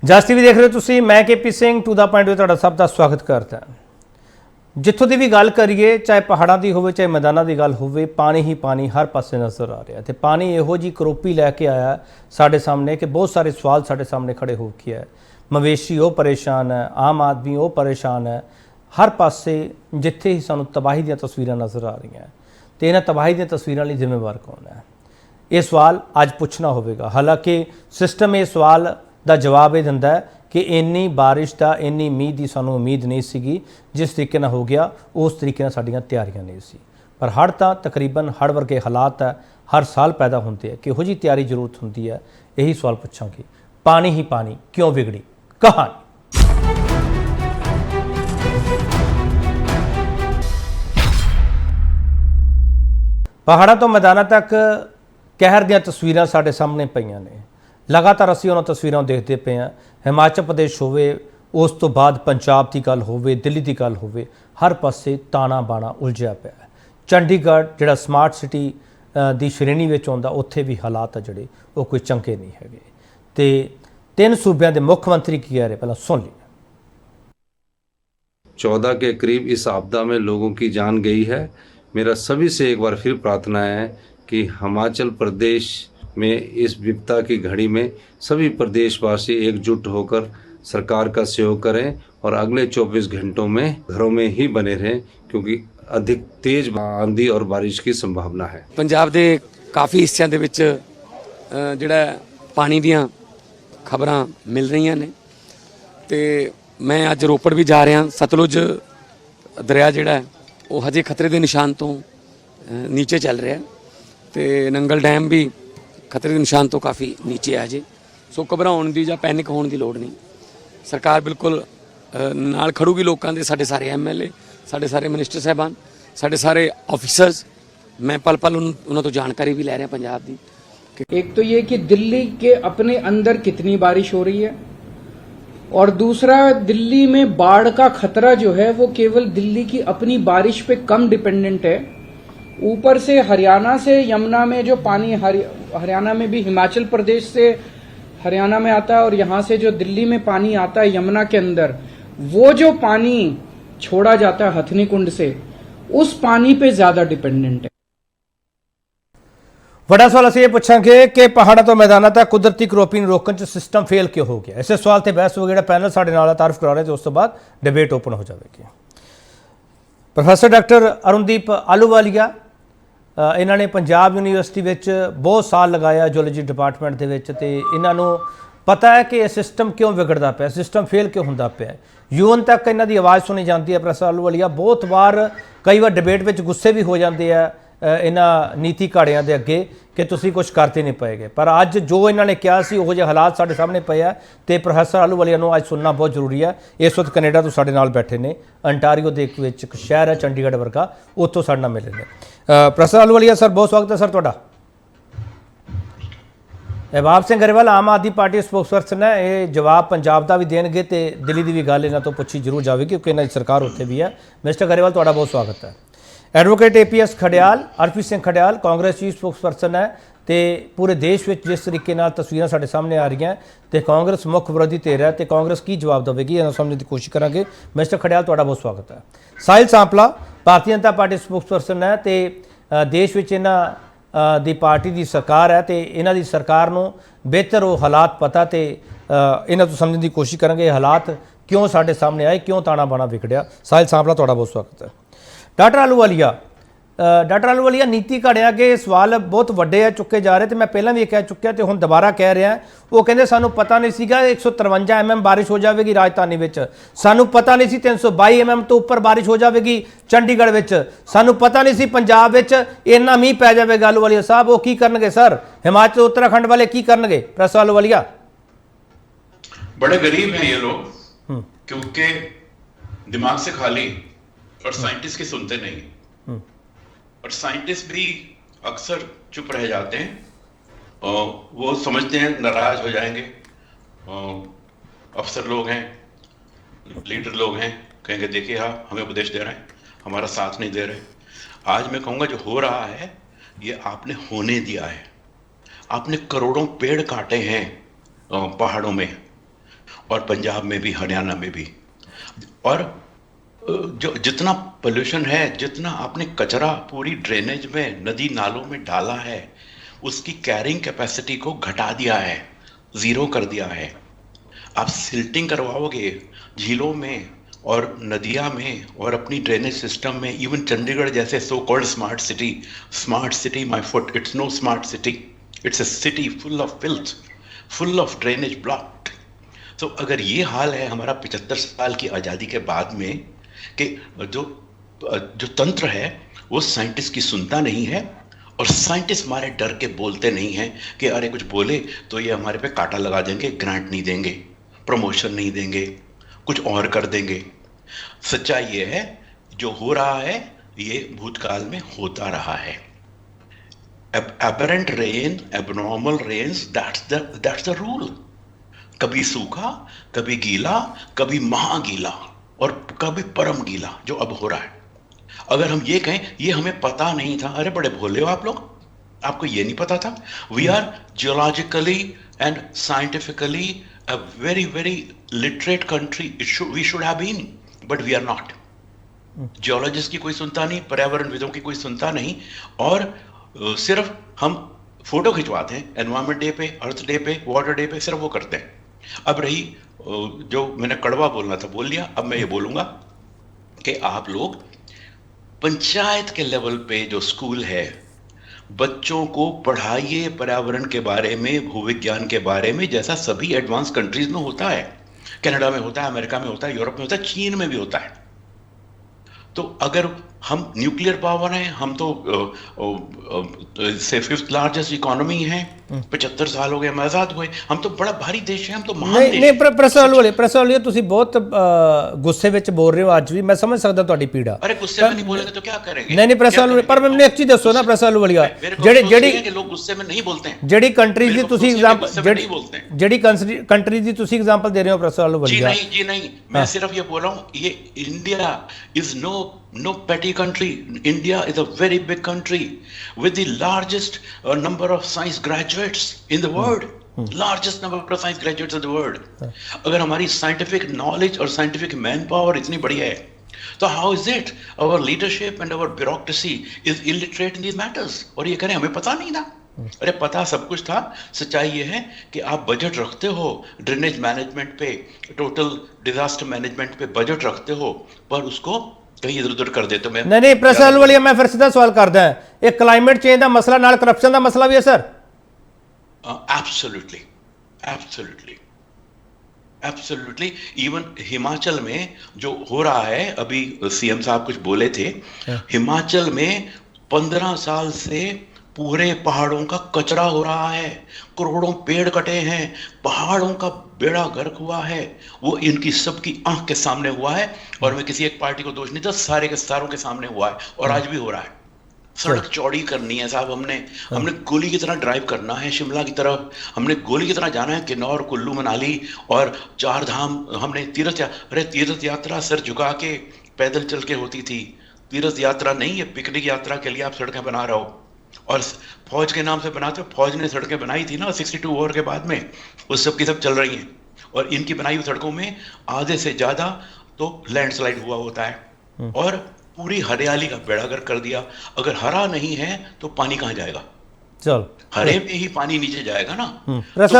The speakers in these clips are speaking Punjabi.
ਜਸ ਟੀਵੀ ਦੇਖ ਰਹੇ ਹੋ ਤੁਸੀਂ। मैं KP Singh to the point ਤੁਹਾਡਾ ਸਭ ਦਾ ਸਵਾਗਤ ਕਰਦਾ। ਜਿੱਥੋਂ ਦੀ ਵੀ ਗੱਲ ਕਰੀਏ, ਚਾਹੇ ਪਹਾੜਾਂ ਦੀ ਹੋਵੇ ਚਾਹੇ ਮੈਦਾਨਾਂ ਦੀ ਗੱਲ ਹੋਵੇ, ਪਾਣੀ ਹੀ ਪਾਣੀ ਹਰ ਪਾਸੇ ਨਜ਼ਰ ਆ ਰਿਹਾ ਤੇ ਪਾਣੀ ਇਹੋ ਜੀ ਕਰੋਪੀ ਲੈ ਕੇ ਆਇਆ ਸਾਡੇ ਸਾਹਮਣੇ ਕਿ ਬਹੁਤ ਸਾਰੇ ਸਵਾਲ ਸਾਡੇ ਸਾਹਮਣੇ ਖੜੇ ਹੋ ਕੇ ਹੈ। ਮਵੇਸ਼ੀ ਉਹ ਪਰੇਸ਼ਾਨ ਹੈ, ਆਮ ਆਦਮੀ ਉਹ ਪਰੇਸ਼ਾਨ ਹੈ। ਹਰ ਪਾਸੇ ਜਿੱਥੇ ਹੀ ਸਾਨੂੰ ਤਬਾਹੀ ਦੀਆਂ ਤਸਵੀਰਾਂ ਨਜ਼ਰ ਆ ਰਹੀਆਂ ਤੇ ਇਹਨਾਂ ਤਬਾਹੀ ਦੀਆਂ ਤਸਵੀਰਾਂ ਲਈ ਜ਼ਿੰਮੇਵਾਰ ਕੌਣ ਹੈ? ਇਹ ਸਵਾਲ ਅੱਜ ਪੁੱਛਣਾ ਹੋਵੇਗਾ। ਹਾਲਾਂਕਿ ਸਿਸਟਮ ਇਹ ਸਵਾਲ ਦਾ ਜਵਾਬ ਇਹ ਦਿੰਦਾ ਹੈ कि इन्नी बारिश का इन्नी मीह की सानू उम्मीद नहीं सी, जिस तरीके ना हो गया उस तरीके साड़ियाँ तैयारियां नहीं सी। पर हड़ तो तकरीबन हड़ वर्गे हालात है, हर साल पैदा होंगे। किहो जी तैयारी जरूरत होंगी है? यही सवाल पूछांगे। पानी ही पानी क्यों बिगड़ी कहानी? पहाड़ों तो मैदानों तक कहर दी तस्वीरां साडे सामने पईयां ने। लगातार असीं उन्हां तस्वीरां देखते पे हैं। हिमाचल प्रदेश होवे, उस तो बाद पंजाब की गल होवे, दिल्ली की गल होवे, हर पासे ताना बाना उलझिया पिया है। चंडीगढ़ जिहड़ा स्मार्ट सिटी की श्रेणी में आउंदा, उत्थे भी हालात है जिहड़े वो कोई चंगे नहीं हैगे। ते 3 सूबे के मुख्यमंत्री की कह रहे, पहला सुन लिया। 14 के करीब इस आपदा में लोगों की जान गई है। मेरा सभी से एक बार फिर प्रार्थना है कि हिमाचल प्रदेश में इस विपदा की घड़ी में सभी प्रदेशवासी एकजुट होकर सरकार का सहयोग करें और अगले 24 घंटों में घरों में ही बने रहें, क्योंकि अधिक तेज आंधी और बारिश की संभावना है। पंजाब के काफ़ी हिस्सों के विच जिहड़ा पानी दीयां खबरां मिल रही ने ते मैं अज रोपड़ भी जा रहा। सतलुज दरिया जिहड़ा वो हजे खतरे के निशान तो नीचे चल रहा ते नंगल डैम भी खतरे के निशान तो काफ़ी नीचे है जी। सो घबराउण दी जां पैनिक होने की लोड़ नहीं। सरकार बिल्कुल नाल खड़ूगी लोगों के। साढ़े सारे MLA, साढ़े सारे मिनिस्टर साहबान, साढ़े सारे ऑफिसर्स, मैं पल पल उन्होंने तो जानकारी भी ले रहे हैं पंजाब की। एक तो ये कि दिल्ली के अपने अंदर कितनी बारिश हो रही है, और दूसरा दिल्ली में बाढ़ का खतरा जो है वो केवल दिल्ली की अपनी बारिश पे कम डिपेंडेंट है। ऊपर से हरियाणा से यमुना में जो पानी हरियाणा में भी हिमाचल प्रदेश से हरियाणा में आता है, और यहाँ से जो दिल्ली में पानी आता है यमुना के अंदर, वो जो पानी छोड़ा जाता है हथनी कुंड से, उस पानी पे ज्यादा डिपेंडेंट है। बड़ा सवाल असं ये पूछांगे कि पहाड़ों तो मैदानों तक कुदरती करੋਪੀ ਨੂੰ रोकने च सिस्टम फेल क्यों हो गया? इस सवाल से बहस हो गया। पैनल साढ़े नाल तारफ करा रहे थे, उस तो बाद डिबेट ओपन हो जाएगी। प्रोफैसर डॉक्टर अरुणदीप आलूवालिया, इन्होंने पंजाब यूनिवर्सिटी में बहुत साल लगाया जियोलॉजी डिपार्टमेंट के विच, ते इन्हों पता है कि यह सिस्टम क्यों बिगड़ता पाया, सिस्टम फेल क्यों होंदा पाया। यून तक इन्हों की आवाज़ सुनी जाती है। प्रोफैसर आलूवालिया बहुत बार कई बार डिबेट में गुस्से भी हो जाते हैं इन्होंने नीति घाड़ियां के अगे कि तुसी कुछ करते नहीं पाएगे। पर अज जो इन्होंने कहा सी उहो जिहे हालात साढ़े सामने पे है, तो प्रोफैसर आलूवालिया नूं अज सुनना बहुत जरूरी है। इस वक्त कनेडा तो साढ़े नाल बैठे ने, अंटारियो के एक शहर है चंडीगढ़ वर्गा, उत्थों साढ़े नाल मिले ने। प्रोफैसर आलूवालिया सर, बहुत स्वागत है सर तुहाडा। अहबाब सिंह गरेवाल आम आदमी पार्टी स्पोक्सपर्सन है, ये जवाब पंजाब का भी देंगे तो दिल्ली की भी गल इन्हों तो पूछी जरूर जाएगी क्योंकि इन्हों की सरकार उत्थे भी है। मिस्टर गरेवाल तुहाडा बहुत स्वागत है। Advocate APS Khadiyal, Harpreet Singh Khadiyal Congress chief spokesperson है, तो पूरे देश में जिस तरीके तस्वीर साढ़े सामने आ रही हैं तो कांग्रेस मुख्य विरोधी धिर है, तो कांग्रेस की जवाब देगी इन्होंने समझने की कोशिश करांगे। मिस्टर खडियाल तुहाडा बहुत स्वागत है। साहिल सांपला भारतीय जनता पार्टी स्पोक्सपर्सन है, तो देश में इन्हों दी पार्टी की सरकार है, तो इन्हों की सरकार नूं बेहतर वो हालात पता, तो इन्हों तो समझने की कोशिश करांगे हालात क्यों साढ़े सामने आए, क्यों ताना बाना विगड़िया। साहिल सांपला तुहाडा बहुत स्वागत है। डॉक्टर आलूवालिया नीति घड़िया के सवाल बहुत वड्डे चुके जा रहे, तो मैं पहले भी कह चुकिया तो हुण दोबारा कह रहा। वो कहते सानू पता नहीं सीगा 153 mm बारिश हो जाएगी राजधानी में, सानू पता नहीं सी 322 mm तो उपर बारिश हो जाएगी चंडीगढ़ में, सानू पता नहीं सी पंजाब में इन्ना मीह पै जाएगा। आलूवालिया साहब वो की करनगे सर? हिमाचल उत्तराखंड वाले की करनगे? प्रोफैसर आलूवालिया बड़े गरीब हैं ये लोग, क्योंकि दिमाग से खाली और साइंटिस्ट की सुनते नहीं, और साइंटिस्ट भी अक्सर चुप रह जाते हैं और वो समझते हैं नाराज हो जाएंगे। अफसर लोग हैं, लीडर लोग हैं, कहेंगे देखिए हाँ हमें उपदेश दे रहे हैं, हमारा साथ नहीं दे रहे। आज मैं कहूँगा जो हो रहा है ये आपने होने दिया है। आपने करोड़ों पेड़ काटे हैं पहाड़ों में, और पंजाब में भी, हरियाणा में भी। और जो जितना पोल्यूशन है, जितना आपने कचरा पूरी ड्रेनेज में, नदी नालों में डाला है, उसकी कैरिंग कैपेसिटी को घटा दिया है, जीरो कर दिया है। आप सिल्टिंग करवाओगे झीलों में और नदियां में और अपनी ड्रेनेज सिस्टम में, इवन चंडीगढ़ जैसे so called smart city my foot, it's no smart city, it's a city full of filth, full of drainage blocked. तो अगर ये हाल है हमारा 75 साल की आज़ादी के बाद में, कि जो तंत्र है वो साइंटिस्ट की सुनता नहीं है, और साइंटिस्ट हमारे डर के बोलते नहीं हैं कि अरे कुछ बोले तो ये हमारे पे कांटा लगा देंगे, ग्रांट नहीं देंगे, प्रमोशन नहीं देंगे, कुछ और कर देंगे। सच्चाई ये है, जो हो रहा है ये भूतकाल में होता रहा है। Aberrant rain, abnormal rains, that's the rule. कभी सूखा, कभी गीला, कभी महागीला और कभी परम गीला, जो अब हो रहा है। अगर हम ये कहें ये हमें पता नहीं था, अरे बड़े भोले हो आप लोग, आपको ये नहीं पता था। We are geologically and scientifically a very very literate country, we should have been, but we are not. Geologist की कोई सुनता नहीं, पर्यावरणविदों की कोई सुनता नहीं, और सिर्फ हम फोटो खिंचवाते हैं एनवायरमेंट डे पे, अर्थ डे पे, वाटर डे पे, सिर्फ वो करते हैं। अब रही जो मैंने कड़वा बोलना था बोल लिया, अब मैं ये बोलूंगा कि आप लोग पंचायत के लेवल पे जो स्कूल है, बच्चों को पढ़ाइए पर्यावरण के बारे में, भूविज्ञान के बारे में, जैसा सभी एडवांस कंट्रीज में होता है। कनाडा में होता है, अमेरिका में होता है, यूरोप में होता है, चीन में भी होता है। तो अगर हम न्यूक्लियर पावर हैं, हम तो से 5th लार्जेस्ट इकोनॉमी है, 75 साल हो गए हम आजाद हुए, हम तो बड़ा भारी देश है, हम तो महान देश। ਨਹੀਂ ਪ੍ਰੈਸ ਵਾਲੇ ਤੁਸੀਂ ਬਹੁਤ ਗੁੱਸੇ ਵਿੱਚ ਬੋਲ ਰਹੇ ਹੋ ਅੱਜ ਵੀ, ਮੈਂ ਸਮਝ ਸਕਦਾ ਤੁਹਾਡੀ ਪੀੜਾ। अरे गुस्से में नहीं बोलेंगे तो क्या करेंगे? ਨਹੀਂ ਪ੍ਰੈਸ ਵਾਲੇ, ਪਰ ਮੈਨੂੰ ਇੱਕ ਚੀਜ਼ ਦੱਸੋ ਨਾ ਪ੍ਰੈਸ ਵਾਲੇ, ਜਿਹੜੀ लोग गुस्से में नहीं बोलते हैं, ਜਿਹੜੀ ਕੰਟਰੀਜ਼ ਦੀ ਤੁਸੀਂ एग्जांपल नहीं बोलते हैं, ਜਿਹੜੀ ਕੰਟਰੀਜ਼ ਦੀ ਤੁਸੀਂ ਐਗਜ਼ਾਮਪਲ ਦੇ ਰਹੇ ਹੋ ਪ੍ਰੈਸ ਵਾਲੇ, जी नहीं, मैं सिर्फ ये बोल रहा हूँ, ये India is no petty country. India is a very big country with the largest number of science graduates in the world. Largest number of science graduates in the world. अगर हमारी scientific knowledge और scientific manpower इतनी बढ़िया है, तो how is it our leadership and our bureaucracy is illiterate in these matters? और ये करें हमें पता नहीं था। अरे पता सब कुछ था। सच्चाई ये है कि आप बजट रखते हो ड्रेनेज मैनेजमेंट पे, टोटल डिजास्टर मैनेजमेंट पे बजट रखते हो, पर उसको कहीं इधर उधर कर देते हो। नहीं प्रेस वाली, मैं फिर सीधा सवाल करदा है, एक क्लाइमेट चेंज का मसला नाल करप्शन का मसला भी है sir? Absolutely, absolutely, absolutely. Even Himachal में जो हो रहा है, अभी सीएम साहब कुछ बोले थे, हिमाचल में 15 साल से पूरे पहाड़ों का कचरा हो रहा है, करोड़ों पेड़ कटे हैं, पहाड़ों का बेड़ा गर्क हुआ है। वो इनकी सबकी आंख के सामने हुआ है, और मैं किसी एक पार्टी को दोष नहीं देता, सारे के सारों के सामने हुआ है, और आज भी हो रहा है। सड़क चौड़ी करनी है साहब, हमने गोली की तरह ड्राइव करना है शिमला की तरफ, हमने गोली की तरह जाना है किन्नौर, कुल्लू, मनाली, और 4 धाम। हमने तीर्थ यात्रा सर झुका के पैदल चल के होती थी, तीर्थ यात्रा नहीं, ये पिकनिक यात्रा के लिए आप सड़कें बना रहे हो, और फौज के नाम से बनाते हो। फौज ने सड़कें बनाई थी ना 62 वॉर के बाद में, उस सब की सब चल रही हैं, और इनकी बनाई हुई सड़कों में आधे से ज्यादा तो लैंडस्लाइड हुआ होता है, और पूरी हरियाली का बेड़ा गर्क कर दिया। अगर हरा नहीं है तो पानी कहाँ जाएगा? चल हरे में ही पानी नीचे जाएगा ना। एक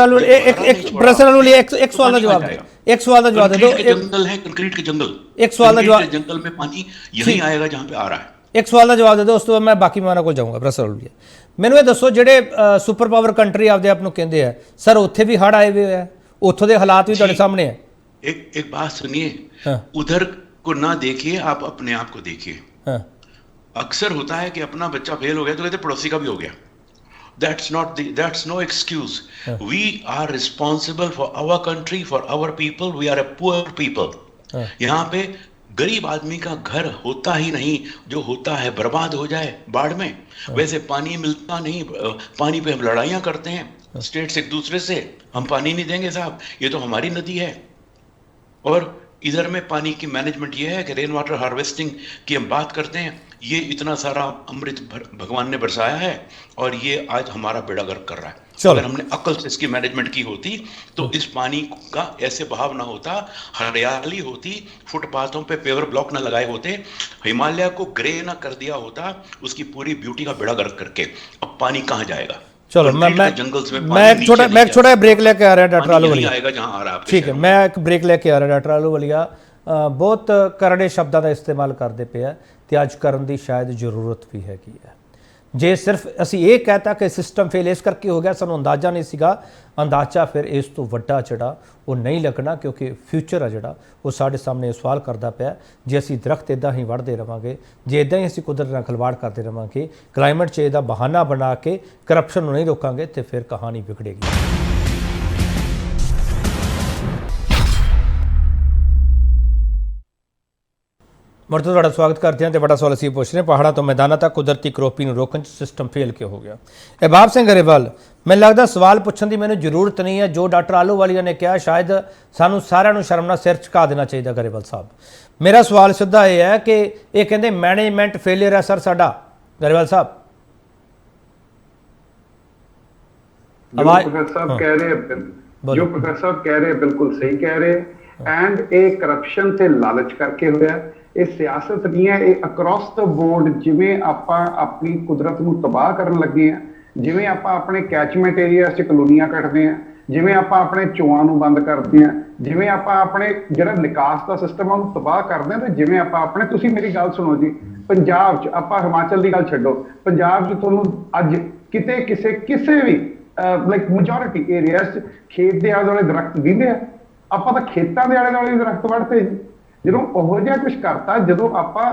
सवाल का जवाब दे दो। जंगल है, कंक्रीट के जंगल, एक सवाल का जवाब, जंगल में पानी यही आएगा जहाँ पे आ रहा है। एक सवाल का जवाब दे दो, उस तो मैं बाकी मेहमानां को जाऊँगा। ਪ੍ਰੈਸ ਵਾਲੇ ਮੈਨੂੰ ਇਹ ਦੱਸੋ, ਜਿਹੜੇ ਸੁਪਰ ਪਾਵਰ ਕੰਟਰੀ ਆਪਦੇ ਆਪ ਨੂੰ ਕਹਿੰਦੇ ਆ ਸਰ, ਉੱਥੇ ਵੀ ਹੜ੍ਹ ਆਏ ਹੋਏ ਆ, ਉੱਥੋਂ ਦੇ ਹਾਲਾਤ ਵੀ ਤੁਹਾਡੇ ਸਾਹਮਣੇ ਹੈ। एक बात सुनिए, उधर को ना देखिए, आप अपने आप को देखिए। अक्सर होता है कि अपना बच्चा फेल हो गया तो कहते पड़ोसी का भी हो गया। that's no excuse. We are responsible for our country, for our people. We are a poor people. यहाँ पे गरीब आदमी का घर होता ही नहीं, जो होता है बर्बाद हो जाए बाढ़ में। वैसे पानी मिलता नहीं, पानी पे हम लड़ाइयाँ करते हैं स्टेट्स एक दूसरे से, हम पानी नहीं देंगे साहब, ये तो हमारी नदी है। और इधर में पानी की मैनेजमेंट ये है कि रेन वाटर हार्वेस्टिंग की हम बात करते हैं, ये इतना सारा अमृत भगवान ने बरसाया है और ये आज हमारा बेड़ा गर्क कर रहा है। अगर हमने अकल से इसकी मैनेजमेंट की होती तो इस पानी का ऐसे बहाव ना होता, हरियाली होती, फुटपाथों पे पेवर ब्लॉक ना लगाए होते, हिमालय को ग्रे ना कर दिया होता, उसकी पूरी ब्यूटी का बेड़ा गर्क करके। अब पानी कहाँ जाएगा? चलो मैं एक छोटा ब्रेक लेके आ रहा है डॉक्टर आलूवालिया आएगा जहां आ रहा है। ठीक है, मैं एक ब्रेक लेके आ रहा डॉक्टर आलूवालिया ਬਹੁਤ ਕਰੜੇ ਸ਼ਬਦਾਂ ਦਾ ਇਸਤੇਮਾਲ ਕਰਦੇ ਪਿਆ ਤੇ ਅੱਜ ਕਰਨ ਦੀ ਸ਼ਾਇਦ ਜ਼ਰੂਰਤ ਵੀ ਹੈਗੀ ਹੈ। ਜੇ ਸਿਰਫ ਅਸੀਂ ਇਹ ਕਹਤਾ ਕਿ ਸਿਸਟਮ ਫੇਲ ਇਸ ਕਰਕੇ ਹੋ ਗਿਆ, ਸਾਨੂੰ ਅੰਦਾਜ਼ਾ ਨਹੀਂ ਸੀਗਾ, ਅੰਦਾਜ਼ਾ ਫਿਰ ਇਸ ਤੋਂ ਵੱਡਾ ਜਿਹੜਾ ਉਹ ਨਹੀਂ ਲੱਗਣਾ, ਕਿਉਂਕਿ ਫਿਊਚਰ ਆ ਜਿਹੜਾ ਉਹ ਸਾਡੇ ਸਾਹਮਣੇ ਸਵਾਲ ਕਰਦਾ ਪਿਆ। ਜੇ ਅਸੀਂ ਦਰਖਤ ਇੱਦਾਂ ਹੀ ਵੱਢਦੇ ਰਵਾਂਗੇ, ਜੇ ਇੱਦਾਂ ਹੀ ਅਸੀਂ ਕੁਦਰਤ ਨਾਲ ਖਿਲਵਾੜ ਕਰਦੇ ਰਵਾਂਗੇ, ਕਲਾਈਮੇਟ ਚੇਂਜ ਦਾ ਬਹਾਨਾ ਬਣਾ ਕੇ ਕਰਪਸ਼ਨ ਨੂੰ ਨਹੀਂ ਰੋਕਾਂਗੇ ਤੇ ਫਿਰ ਕਹਾਣੀ ਵਿਗੜੇਗੀ। ਮੁੜ ਤੋਂ ਤੁਹਾਡਾ ਸਵਾਗਤ ਕਰਦੇ ਹਾਂ ਤੇ ਵੱਡਾ ਸਵਾਲ ਅਸੀਂ ਪੁੱਛ ਰਹੇ ਪਹਾੜਾਂ ਤੋਂ ਮੈਦਾਨਾਂ ਤੱਕ ਕੁਦਰਤੀ ਕਰੋਪੀ ਨੂੰ ਰੋਕਣ 'ਚ ਸਿਸਟਮ ਫੇਲ ਕਿਉਂ ਹੋ ਗਿਆ। ਇਬਾਬ ਸਿੰਘ ਗਰੇਵਾਲ, ਮੈਨੂੰ ਲੱਗਦਾ ਸਵਾਲ ਪੁੱਛਣ ਦੀ ਮੈਨੂੰ ਜ਼ਰੂਰਤ ਨਹੀਂ ਹੈ। ਜੋ ਡਾਕਟਰ ਆਲੂਵਾਲੀਆ ਨੇ ਕਿਹਾ ਸ਼ਾਇਦ ਸਾਨੂੰ ਸਾਰਿਆਂ ਨੂੰ ਸ਼ਰਮ ਨਾਲ ਸਿਰ ਝੁਕਾ ਦੇਣਾ ਚਾਹੀਦਾ। ਗਰੇਵਾਲ ਸਾਹਿਬ, ਮੇਰਾ ਸਵਾਲ ਸਿੱਧਾ ਇਹ ਹੈ ਕਿ ਇਹ ਕਹਿੰਦੇ ਮੈਨੇਜਮੈਂਟ ਫੇਲਿਅਰ ਹੈ ਸਰ ਸਾਡਾ। ਗਰੇਵਾਲ ਸਾਹਿਬ ਆਵਾਜ਼ प्रोफेसर साहब कह रहे, जो प्रोफेसर साहब कह रहे बिल्कुल सही कह रहे। एंड ये करप्शन ते लालच करके होया, ਇਹ ਸਿਆਸਤ ਨਹੀਂ ਹੈ, ਇਹ ਅਕ੍ਰੋਸ ਦ ਬੋਰਡ। ਜਿਵੇਂ ਆਪਾਂ ਆਪਣੀ ਕੁਦਰਤ ਨੂੰ ਤਬਾਹ ਕਰਨ ਲੱਗੇ ਆ, ਜਿਵੇਂ ਆਪਾਂ ਆਪਣੇ ਕੈਚਮੈਂਟ ਏਰੀਆ 'ਚ ਕਲੋਨੀਆਂ ਕੱਟਦੇ ਆ, ਜਿਵੇਂ ਆਪਾਂ ਆਪਣੇ ਚੋਆਂ ਨੂੰ ਬੰਦ ਕਰਦੇ ਆ, ਜਿਵੇਂ ਆਪਾਂ ਆਪਣੇ ਜਿਹੜਾ ਨਿਕਾਸ ਦਾ ਸਿਸਟਮ ਆ ਉਹਨੂੰ ਤਬਾਹ ਕਰਦੇ ਆ, ਤੇ ਜਿਵੇਂ ਆਪਾਂ ਆਪਣੇ, ਤੁਸੀਂ ਮੇਰੀ ਗੱਲ ਸੁਣੋ ਜੀ, ਪੰਜਾਬ 'ਚ ਆਪਾਂ ਹਿਮਾਚਲ ਦੀ ਗੱਲ ਛੱਡੋ, ਪੰਜਾਬ 'ਚ ਤੁਹਾਨੂੰ ਅੱਜ ਕਿਤੇ ਕਿਸੇ ਵੀ ਲਾਈਕ ਮੈਜੋਰਿਟੀ ਏਰੀਆਜ਼ 'ਚ ਖੇਤ ਦੇ ਆਲੇ ਦੁਆਲੇ ਦਰਖਤ ਦਿੰਦੇ ਆ। ਆਪਾਂ ਤਾਂ ਖੇਤਾਂ ਦੇ ਆਲੇ ਦੁਆਲੇ ਦਰਖਤ ਵੱਢਦੇ ਜੀ। ਜਦੋਂ ਉਹੋ ਜਿਹਾ ਕੁਝ ਕਰਤਾ, ਜਦੋਂ ਆਪਾਂ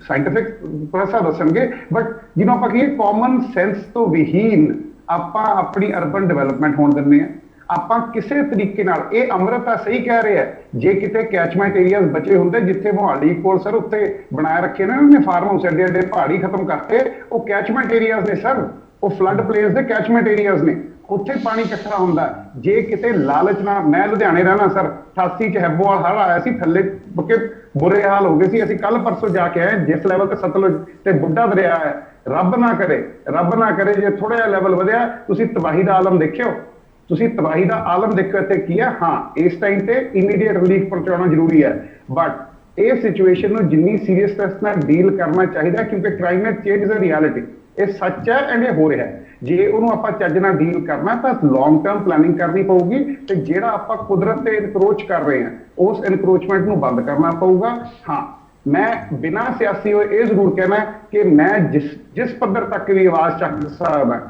ਸਾਇੰਟਿਫਿਕ ਪ੍ਰੋਸੈਸ ਦੱਸਣਗੇ, ਬਟ ਜਿਹਨੂੰ ਆਪਾਂ ਕਹੀਏ ਕਾਮਨ ਸੈਂਸ ਤੋਂ ਵਿਹੀਨ ਆਪਾਂ ਆਪਣੀ ਅਰਬਨ ਡਿਵੈਲਪਮੈਂਟ ਹੋਣ ਦਿੰਦੇ ਆ। ਆਪਾਂ ਕਿਸੇ ਤਰੀਕੇ ਨਾਲ, ਇਹ ਅੰਮ੍ਰਿਤਾ ਸਹੀ ਕਹਿ ਰਹੇ ਆ, ਜੇ ਕਿਤੇ ਕੈਚਮੈਂਟ ਏਰੀਆਜ਼ ਬਚੇ ਹੁੰਦੇ ਜਿੱਥੇ ਮੋਹਾਲੀ ਕੋਲ ਸਰ ਉੱਤੇ ਬਣਾਏ ਰੱਖੇ ਨੇ ਉਹਨੇ ਫਾਰਮ ਹਾਊਸ, ਐਡੇ ਐਡੇ ਪਹਾੜੀ ਖਤਮ ਕਰਤੇ, ਉਹ ਕੈਚਮੈਂਟ ਏਰੀਆਜ਼ ਨੇ ਸਰ, ਉਹ ਫਲੱਡ ਪਲੇਸ ਦੇ ਕੈਚਮੈਂਟ ਏਰੀਆਜ਼ ਨੇ, ਉੱਥੇ ਪਾਣੀ ਇਕੱਠਾ ਹੁੰਦਾ। ਜੇ ਕਿਤੇ ਲਾਲਚ ਨਾਲ, ਮੈਂ ਲੁਧਿਆਣੇ ਰਹਿਣਾ ਸਰ, 88 ਚ ਹੈਬੋਵਾਲ ਹੜ੍ਹ ਆਇਆ ਸੀ, ਥੱਲੇ ਪੱਕੇ ਬੁਰੇ ਹਾਲ ਹੋ ਗਏ ਸੀ। ਅਸੀਂ ਕੱਲ ਪਰਸੋਂ ਜਾ ਕੇ ਆਏ, ਜਿਸ ਲੈਵਲ ਤੇ ਸਤਲੁਜ ਤੇ ਬੁੱਢਾ ਦਰਿਆ ਹੈ, ਰੱਬ ਨਾ ਕਰੇ ਜੇ ਥੋੜਾ ਜਿਹਾ ਲੈਵਲ ਵਧਿਆ, ਤੁਸੀਂ ਤਬਾਹੀ ਦਾ ਆਲਮ ਦੇਖਿਓ, ਤੁਸੀਂ ਤਬਾਹੀ ਦਾ ਆਲਮ ਦੇਖੋ। ਇੱਥੇ ਕੀ ਹੈ, ਹਾਂ ਇਸ ਟਾਈਮ ਤੇ ਇਮੀਡੀਏਟ ਰਿਲੀਫ ਪਹੁੰਚਾਉਣਾ ਜ਼ਰੂਰੀ ਹੈ, ਬਟ ਇਹ ਸਿਚੁਏਸ਼ਨ ਨੂੰ ਜਿੰਨੀ ਸੀਰੀਅਸਨੈਸ ਨਾਲ ਡੀਲ ਕਰਨਾ ਚਾਹੀਦਾ, ਕਿਉਂਕਿ climate change is a reality, ਇਹ ਸੱਚ ਹੈ ਐਂਡ ਇਹ ਹੋ ਰਿਹਾ ਹੈ। ਜੇ ਉਹਨੂੰ ਆਪਾਂ ਚੱਜ ਨਾਲ ਡੀਲ ਕਰਨਾ ਤਾਂ ਲੌਂਗ ਟਰਮ ਪਲੈਨਿੰਗ ਕਰਨੀ ਪਊਗੀ, ਤੇ ਜਿਹੜਾ ਆਪਾਂ ਕੁਦਰਤ ਤੇ ਇਨਕਰੋਚ ਕਰ ਰਹੇ ਹਾਂ ਉਸ ਇਨਕਰੋਚਮੈਂਟ ਨੂੰ ਬੰਦ ਕਰਨਾ ਪਊਗਾ। ਹਾਂ, ਮੈਂ ਬਿਨਾਂ ਸਿਆਸੀ ਹੋਏ ਇਹ ਜ਼ਰੂਰ ਕਹਿਣਾ ਕਿ ਮੈਂ ਜਿਸ ਪੱਧਰ ਤੱਕ ਵੀ ਆਵਾਜ਼ ਚੱਕ ਸਕਦਾ,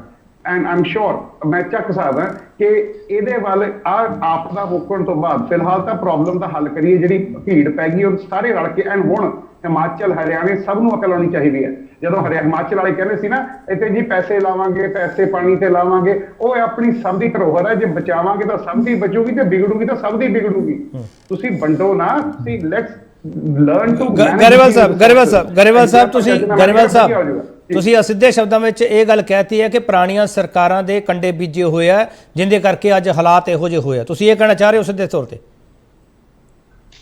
ਐਂਡ ਆਮ ਸ਼ੋਰ ਮੈਂ ਚੱਕ ਸਕਦਾ, ਕਿ ਇਹਦੇ ਵੱਲ ਆਪ ਦਾ ਹੋਕਣ ਤੋਂ ਬਾਅਦ ਫਿਲਹਾਲ ਤਾਂ ਪ੍ਰੋਬਲਮ ਦਾ ਹੱਲ ਕਰੀਏ। ਜਿਹੜੀ ਭੀੜ ਪੈ ਗਈ ਉਹ ਸਾਰੇ ਰਲ ਕੇ, ਐਂਡ ਹੁਣ ਹਿਮਾਚਲ ਹਰਿਆਣੇ ਸਭ ਨੂੰ ਅਕਲ ਆਉਣੀ ਚਾਹੀਦੀ ਹੈ। ਜਦੋਂ ਹਿਮਾਚਲ ਵਾਲੇ ਕਹਿੰਦੇ ਸੀ ਨਾ ਇੱਥੇ ਜੀ ਪੈਸੇ ਲਾਵਾਂਗੇ, ਪੈਸੇ ਪਾਣੀ ਤੇ ਲਾਵਾਂਗੇ, ਉਹ ਆਪਣੀ ਸਭ ਦੀ ਧਰੋਹਰ ਹੈ, ਜੇ ਬਚਾਵਾਂਗੇ ਤਾਂ ਸਭ ਦੀ ਬਚੂਗੀ, ਤੇ ਵਿਗੜੂਗੀ ਤਾਂ ਸਭ ਦੀ ਵਿਗੜੂਗੀ। ਤੁਸੀਂ ਵੰਡੋ ਨਾ, ਤੁਸੀਂ ਲੈਟਸ ਲਰਨ ਟੂ। ਗਰੇਵਾਲ ਸਾਹਿਬ ਤੁਸੀਂ ਸਿੱਧੇ ਸ਼ਬਦਾਂ ਵਿੱਚ ਇਹ ਗੱਲ ਕਹਿਤੀ ਹੈ ਕਿ ਪੁਰਾਣੀਆਂ ਸਰਕਾਰਾਂ ਦੇ ਕੰਡੇ ਬੀਜੇ ਹੋਏ ਆ, ਜਿੰਦੇ ਕਰਕੇ ਅੱਜ ਹਾਲਾਤ ਇਹੋ ਜਿਹੇ ਹੋਏ ਆ। ਤੁਸੀਂ ਇਹ ਕਹਿਣਾ ਚਾਹ ਰਹੇ ਹੋ ਸਿੱਧੇ ਤੌਰ ਤੇ?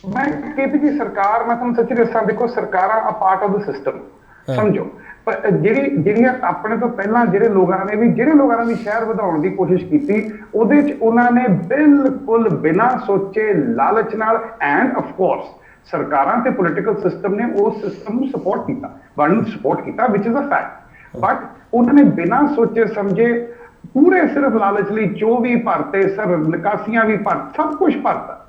ਮੈਂ ਕਹਿੰਦੀ ਜੀ ਸਰਕਾਰ, ਮੈਂ ਤੁਹਾਨੂੰ ਸੱਚੀ ਦੱਸਾਂ, ਦੇਖੋ ਸਰਕਾਰਾਂ ਆ ਪਾਰਟ ਆਫ ਦ ਸਿਸਟਮ, ਸਮਝੋ। ਪਰ ਜਿਹੜੀਆਂ ਆਪਣੇ ਤੋਂ ਪਹਿਲਾਂ ਜਿਹੜੇ ਲੋਕਾਂ ਨੇ ਵੀ ਸ਼ਹਿਰ ਵਧਾਉਣ ਦੀ ਕੋਸ਼ਿਸ਼ ਕੀਤੀ, ਉਹਦੇ ਚ ਉਹਨਾਂ ਨੇ ਬਿਲਕੁਲ ਬਿਨਾਂ ਸੋਚੇ ਲਾਲਚ ਨਾਲ, ਐਂਡ ਆਫ ਕੋਰਸ ਸਰਕਾਰਾਂ ਤੇ ਪੋਲੀਟੀਕਲ ਸਿਸਟਮ ਨੇ ਉਸ ਸਿਸਟਮ ਨੂੰ ਸਪੋਰਟ ਕੀਤਾ, ਵਿਚ ਇਜ਼ ਅ ਫੈਕਟ। ਬਟ ਉਹਨਾਂ ਨੇ ਬਿਨਾਂ ਸੋਚੇ ਸਮਝੇ ਪੂਰੇ ਸਿਰਫ ਲਾਲਚ ਲਈ 24 ਭਰਤੇ ਸਰ, ਨਿਕਾਸੀਆਂ ਵੀ ਭਰ, ਸਭ ਕੁਝ ਭਰਤਾ।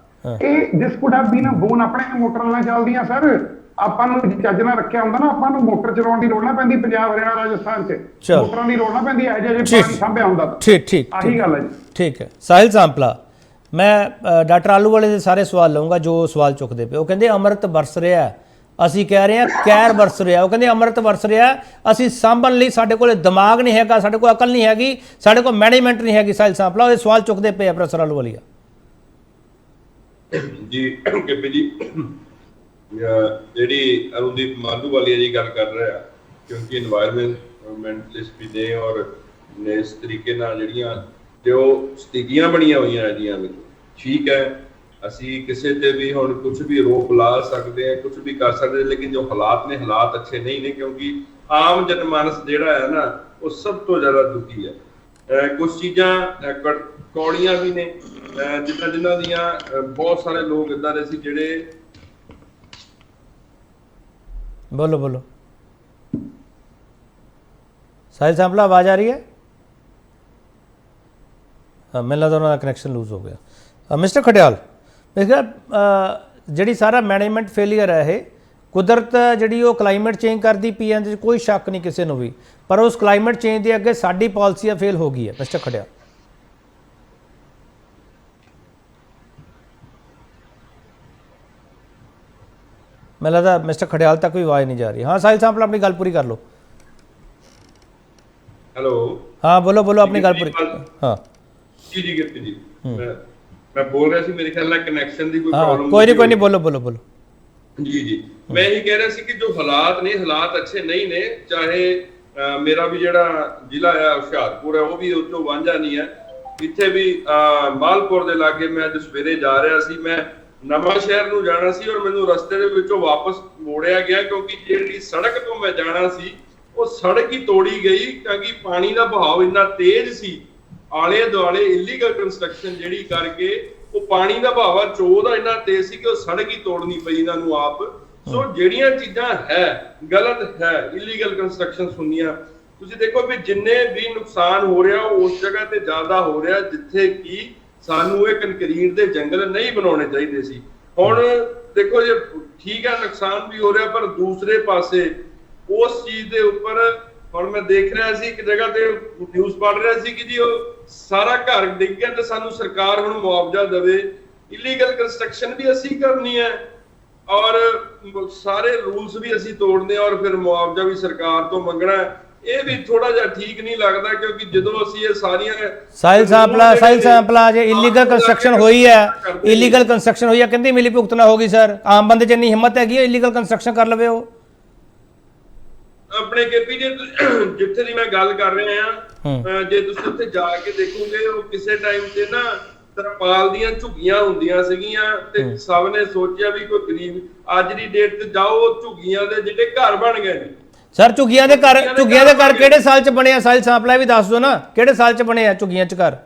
ਇਹ this could have been a boon. ਆਪਣੇ ਮੋਟਰਾਂ ਨਾਲ ਚੱਲਦੀਆਂ ਸਰ, ਆਪਾਂ ਨੂੰ ਚੱਜ ਨਾਲ ਰੱਖਿਆ ਹੁੰਦਾ ਨਾ, ਆਪਾਂ ਨੂੰ ਮੋਟਰ ਚਲਾਉਣ ਦੀ ਲੋੜ ਨਾ ਪੈਂਦੀ। ਪੰਜਾਬ, ਹਰਿਆਣਾ, ਰਾਜਸਥਾਨ ਚ ਮੋਟਰਾਂ ਦੀ ਲੋੜ ਨਾ ਪੈਂਦੀ, ਇਹੋ ਜਿਹੇ ਪਾਣੀ ਸਾਂਭਿਆ ਹੁੰਦਾ। ਠੀਕ ਆਹੀ ਗੱਲ ਹੈ ਜੀ। ਠੀਕ ਹੈ। ਸਾਹਿਲ ਸਾਂਪਲਾ, ਮੈਂ ਡਾਕਟਰ ਆਲੂਵਾਲੇ ਦੇ ਸਾਰੇ ਸਵਾਲ ਲਊਂਗਾ ਜੋ ਸਵਾਲ ਚੁੱਕਦੇ ਪਏ। ਉਹ ਕਹਿੰਦੇ ਅੰਮ੍ਰਿਤ ਵਰਸ ਰਿਹਾ, ਅਸੀਂ ਕਹਿ ਰਹੇ ਹਾਂ ਕਹਿਰ ਵਰਸ ਰਿਹਾ। ਉਹ ਕਹਿੰਦੇ ਅੰਮ੍ਰਿਤ ਵਰਸ ਰਿਹਾ, ਅਸੀਂ ਸਾਂਭਣ ਲਈ ਸਾਡੇ ਕੋਲ ਦਿਮਾਗ ਨਹੀਂ ਹੈਗਾ, ਸਾਡੇ ਕੋਲ ਅਕਲ ਨਹੀਂ ਹੈਗੀ, ਸਾਡੇ ਕੋਲ ਮੈਨੇਜਮੈਂਟ ਨਹੀਂ ਹੈਗੀ। ਸਾਹਿਲ ਸਾਂਪਲਾ ਇਹ ਸਵਾਲ ਚੁੱਕਦੇ ਪਏ ਆ ਪ੍ਰੋਫੈਸਰ ਆਲੂਵਾਲੀਆ ਜੀ। ਕਿਪੀ ਜੀ, ਜਿਹੜੀ ਅਰੁਣਦੀਪ ਮਾਲੂਵਾਲੀਆ ਜੀ ਗੱਲ ਕਰ ਰਿਹਾ, ਕਿਉਂਕਿ ਇਨਵਾਇਰਨਮੈਂਟਲਿਸਟ ਵੀ ਨੇ, ਔਰ ਇਸ ਤਰੀਕੇ ਨਾਲ ਜਿਹੜੀਆਂ ਜੋ ਸਥਿਤੀਆਂ ਬਣੀਆਂ ਹੋਈਆਂ ਜੀਆਂ, ਠੀਕ ਹੈ, ਅਸੀਂ ਕਿਸੇ ਤੇ ਵੀ ਹੁਣ ਕੁਝ ਵੀ ਰੋਕ ਲਾ ਸਕਦੇ ਹਾਂ, ਕੁਝ ਵੀ ਕਰ ਸਕਦੇ ਹਾਂ, ਲੇਕਿਨ ਜੋ ਹਾਲਾਤ ਨੇ, ਹਾਲਾਤ ਅੱਛੇ ਨਹੀਂ ਨੇ, ਕਿਉਂਕਿ ਆਮ ਜਨਮਾਨਸ ਜਿਹੜਾ ਹੈ ਨਾ ਉਹ ਸਭ ਤੋਂ ਜ਼ਿਆਦਾ ਦੁਖੀ ਹੈ। ਕੁਝ ਚੀਜ਼ਾਂ ਕੌੜੀਆਂ ਵੀ ਨੇ, ਜਿਨ੍ਹਾਂ ਦੀਆਂ ਬਹੁਤ ਸਾਰੇ ਲੋਕ ਇਦਾਂ ਦੇ ਸੀ ਜਿਹੜੇ बोलो साहिल सांपला आवाज़ आ रही है? हाँ, मैंने लगता उन्होंने कनैक्शन लूज हो गया। मिस्टर खडियाल, ਜਿਹੜੀ ਸਾਰਾ ਮੈਨੇਜਮੈਂਟ ਫੇਲੀਅਰ ਹੈ ਇਹ ਕੁਦਰਤ ਜਿਹੜੀ ਉਹ ਕਲਾਈਮੇਟ ਚੇਂਜ ਕਰਦੀ ਪਈ ਹੈ, ਇਹਦੇ 'ਚ ਕੋਈ ਸ਼ੱਕ ਨਹੀਂ ਕਿਸੇ ਨੂੰ ਵੀ, ਪਰ ਉਸ ਕਲਾਈਮੇਟ ਚੇਂਜ ਦੇ ਅੱਗੇ ਸਾਡੀ ਪਾਲਿਸੀਆਂ ਫੇਲ ਹੋ ਗਈ ਹੈ। ਮਿਸਟਰ ਖਡਿਆਲ, ਮੈਨੂੰ ਲੱਗਦਾ ਮਿਸਟਰ ਖਡਿਆਲ ਤੱਕ ਵੀ ਆਵਾਜ਼ ਨਹੀਂ ਜਾ ਰਹੀ। ਹਾਂ ਸਾਹਿਲ ਸਾਹਿਬ ਆਪਣੀ ਗੱਲ ਪੂਰੀ ਕਰ ਲਓ। ਹੈਲੋ, हाँ बोलो अपनी गल पूरी। हाँ जी गिरती जी, मैं बोल रहा सी मेरे ख्याल में कनेक्शन दी कोई प्रॉब्लम कोई नहीं बोलो जी मैं ही कह रहा सी कि जो हालात ने, हालात अच्छे नहीं ने, चाहे मेरा भी जेड़ा जिला है हुशियारपुर है वो भी उच्चों वांझा नहीं है। इत्थे भी मालपुर दे लागे मैं अज सवेरे जा रहा सी, मैं नवां शहर नूं जाना सी और मैनूं रस्ते दे विचों वापस मोड़िया गया क्योंकि जिहड़ी सड़क तो मैं जाना सी ਉਹ ਸੜਕ ਹੀ ਤੋੜੀ ਗਈ ਕਿਉਂਕਿ ਪਾਣੀ ਦਾ ਬਹਾਵ ਇੰਨਾ ਤੇਜ਼ ਸੀ, ਆਲੇ ਦੁਆਲੇ ਇਲੀਗਲ ਕੰਸਟਰਕਸ਼ਨ ਜਿਹੜੀ ਕਰਕੇ ਉਹ ਪਾਣੀ ਦਾ ਬਹਾਵਾ ਚੋਅ ਦਾ ਇੰਨਾ ਤੇਜ਼ ਸੀ ਕਿ ਉਹ ਸੜਕ ਹੀ ਤੋੜਨੀ ਪਈ ਇਹਨਾਂ ਨੂੰ ਆਪ। ਸੋ ਜਿਹੜੀਆਂ ਚੀਜ਼ਾਂ ਹੈ ਗਲਤ ਹੈ, ਇਲੀਗਲ ਕੰਸਟਰਕਸ਼ਨ ਹੁੰਦੀਆਂ, ਤੁਸੀਂ ਦੇਖੋ ਵੀ ਜਿੰਨੇ ਵੀ ਨੁਕਸਾਨ ਹੋ ਰਿਹਾ ਉਹ ਉਸ ਜਗ੍ਹਾ ਤੇ ਜ਼ਿਆਦਾ ਹੋ ਰਿਹਾ ਜਿੱਥੇ ਕਿ ਸਾਨੂੰ ਇਹ ਕੰਕਰੀਟ ਦੇ ਜੰਗਲ ਨਹੀਂ ਬਣਾਉਣੇ ਚਾਹੀਦੇ ਸੀ। ਹੁਣ ਦੇਖੋ ਜੇ ਠੀਕ ਹੈ ਨੁਕਸਾਨ ਵੀ ਹੋ ਰਿਹਾ, ਪਰ ਦੂਸਰੇ ਪਾਸੇ ਉਸ ਚੀਜ਼ ਦੇ ਉੱਪਰ ਹੁਣ ਮੈਂ ਦੇਖ ਰਿਹਾ ਸੀ ਇੱਕ ਜਗ੍ਹਾ ਤੇ ਨਿਊਜ਼ ਪੜ੍ਹ ਰਿਹਾ ਸੀ ਕਿ ਜੀ ਉਹ ਸਾਰਾ ਘਰ ਡਿੱਗ ਗਿਆ ਤੇ ਸਾਨੂੰ ਸਰਕਾਰ ਹੁਣ ਮੁਆਵਜ਼ਾ ਦੇਵੇ। ਇਲੀਗਲ ਕੰਸਟਰਕਸ਼ਨ ਵੀ ਅਸੀਂ ਕਰਨੀ ਹੈ ਔਰ ਸਾਰੇ ਰੂਲਸ ਵੀ ਅਸੀਂ ਤੋੜਨੇ ਔਰ ਫਿਰ ਮੁਆਵਜ਼ਾ ਵੀ ਸਰਕਾਰ ਤੋਂ ਮੰਗਣਾ, ਇਹ ਵੀ ਥੋੜਾ ਜਿਹਾ ਠੀਕ ਨਹੀਂ ਲੱਗਦਾ ਕਿਉਂਕਿ ਜਦੋਂ ਅਸੀਂ ਇਹ ਸਾਰੀਆਂ ਸਾਹਿਲ ਸਾਂਪਲਾ ਜੇ ਇਲੀਗਲ ਕੰਸਟਰਕਸ਼ਨ ਹੋਈ ਹੈ, ਇਲੀਗਲ ਕੰਸਟਰਕਸ਼ਨ ਹੋਈ ਹੈ ਕਹਿੰਦੇ ਮਿਲੀ ਭੁਗਤਣਾ ਹੋਗੀ ਸਰ, ਆਮ ਬੰਦੇ 'ਚ ਇੰਨੀ ਹਿੰਮਤ ਹੈਗੀ ਹੈ ਇਲੀਗਲ ਕੰਸਟਰਕਸ਼ਨ ਕਰ ਲਵੇ ਉਹ? ਆਪਣੇ ਕੇਪੀ ਜੀ ਜਿੱਥੇ ਦੀ ਮੈਂ ਗੱਲ ਕਰ ਰਿਹਾ ਹਾਂ, ਜੇ ਤੁਸੀਂ ਉੱਥੇ ਜਾ ਕੇ ਦੇਖੋਗੇ ਉਹ ਕਿਸੇ ਟਾਈਮ ਤੇ ਨਾ ਤਰਪਾਲ ਦੀਆਂ ਝੁੱਗੀਆਂ ਹੁੰਦੀਆਂ ਸੀਗੀਆਂ ਤੇ ਸਭ ਨੇ ਸੋਚਿਆ ਵੀ ਕੋਈ ਗਰੀਬ, ਅੱਜ ਦੀ ਡੇਟ ਤੇ ਜਾਓ ਝੁੱਗੀਆਂ ਦੇ ਜਿਹੜੇ ਘਰ ਬਣ ਗਏ ਨੇ ਸਰ। ਝੁੱਗੀਆਂ ਦੇ ਘਰ ਕਿਹੜੇ ਸਾਲ 'ਚ ਬਣੇ ਆ ਸਾਹਿਲ ਸਾਂਪਲਾ ਵੀ ਦੱਸ ਦਿਓ ਨਾ, ਕਿਹੜੇ ਸਾਲ 'ਚ ਬਣੇ ਆ ਝੁੱਗੀਆਂ 'ਚ ਘਰ?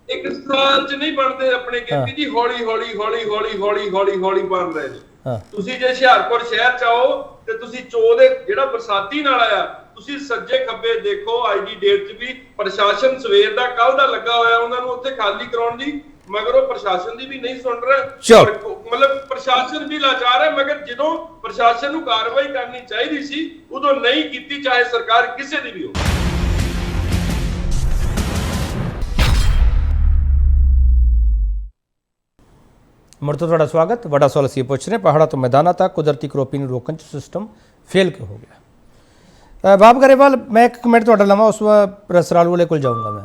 ਇੱਕ ਸਾਲ 'ਚ ਨਹੀਂ ਬਣਦੇ ਆਪਣੇ ਕੇਪੀ ਜੀ, ਹੌਲੀ ਹੌਲੀ ਬਣ ਰਹੇ ਨੇ। ਤੁਸੀਂ ਜੇ ਹੁਸ਼ਿਆਰਪੁਰ ਸ਼ਹਿਰ ਚ ਆਓ ਤੇ ਤੁਸੀਂ ਚੋ ਦੇ ਜਿਹੜਾ ਬਰਸਾਤੀ ਨਾਲਾ ਆ, ਤੁਸੀਂ ਸੱਜੇ ਖੱਬੇ ਦੇਖੋ ਅੱਜ ਦੀ ਡੇਟ 'ਚ ਵੀ ਪ੍ਰਸ਼ਾਸਨ ਸਵੇਰ ਦਾ ਕੱਲ ਦਾ ਲੱਗਾ ਹੋਇਆ ਉਹਨਾਂ ਨੂੰ ਉੱਥੇ ਖਾਲੀ ਕਰਾਉਣ ਦੀ, ਮਗਰ ਉਹ ਪ੍ਰਸ਼ਾਸਨ ਦੀ ਵੀ ਨਹੀਂ ਸੁਣ ਰਿਹਾ। ਮਤਲਬ ਪ੍ਰਸ਼ਾਸਨ ਵੀ ਲਾਚਾਰ ਹੈ, ਮਗਰ ਜਦੋਂ ਪ੍ਰਸ਼ਾਸਨ ਨੂੰ ਕਾਰਵਾਈ ਕਰਨੀ ਚਾਹੀਦੀ ਸੀ ਉਦੋਂ ਨਹੀਂ ਕੀਤੀ, ਚਾਹੇ ਸਰਕਾਰ ਕਿਸੇ ਦੀ ਵੀ ਹੋ। ਮੁੜ ਤੋਂ ਤੁਹਾਡਾ ਸਵਾਗਤ। ਵੱਡਾ ਸਵਾਲ ਅਸੀਂ ਪੁੱਛ ਰਹੇ ਪਹਾੜਾਂ ਤੋਂ ਮੈਦਾਨਾਂ ਤੱਕ ਕੁਦਰਤੀ ਕਰੋਪੀ ਨੂੰ ਰੋਕਣ 'ਚ ਸਿਸਟਮ ਫੇਲ ਕਿਉਂ ਹੋ ਗਿਆ? ਬਾਬ ਗਰੇਵਾਲ, ਮੈਂ ਇੱਕ ਕਮੈਂਟ ਤੁਹਾਡਾ ਲਵਾਂ, ਉਸ ਰਸਰਾਲੂ ਵਾਲੇ ਕੋਲ ਜਾਊਂਗਾ ਮੈਂ।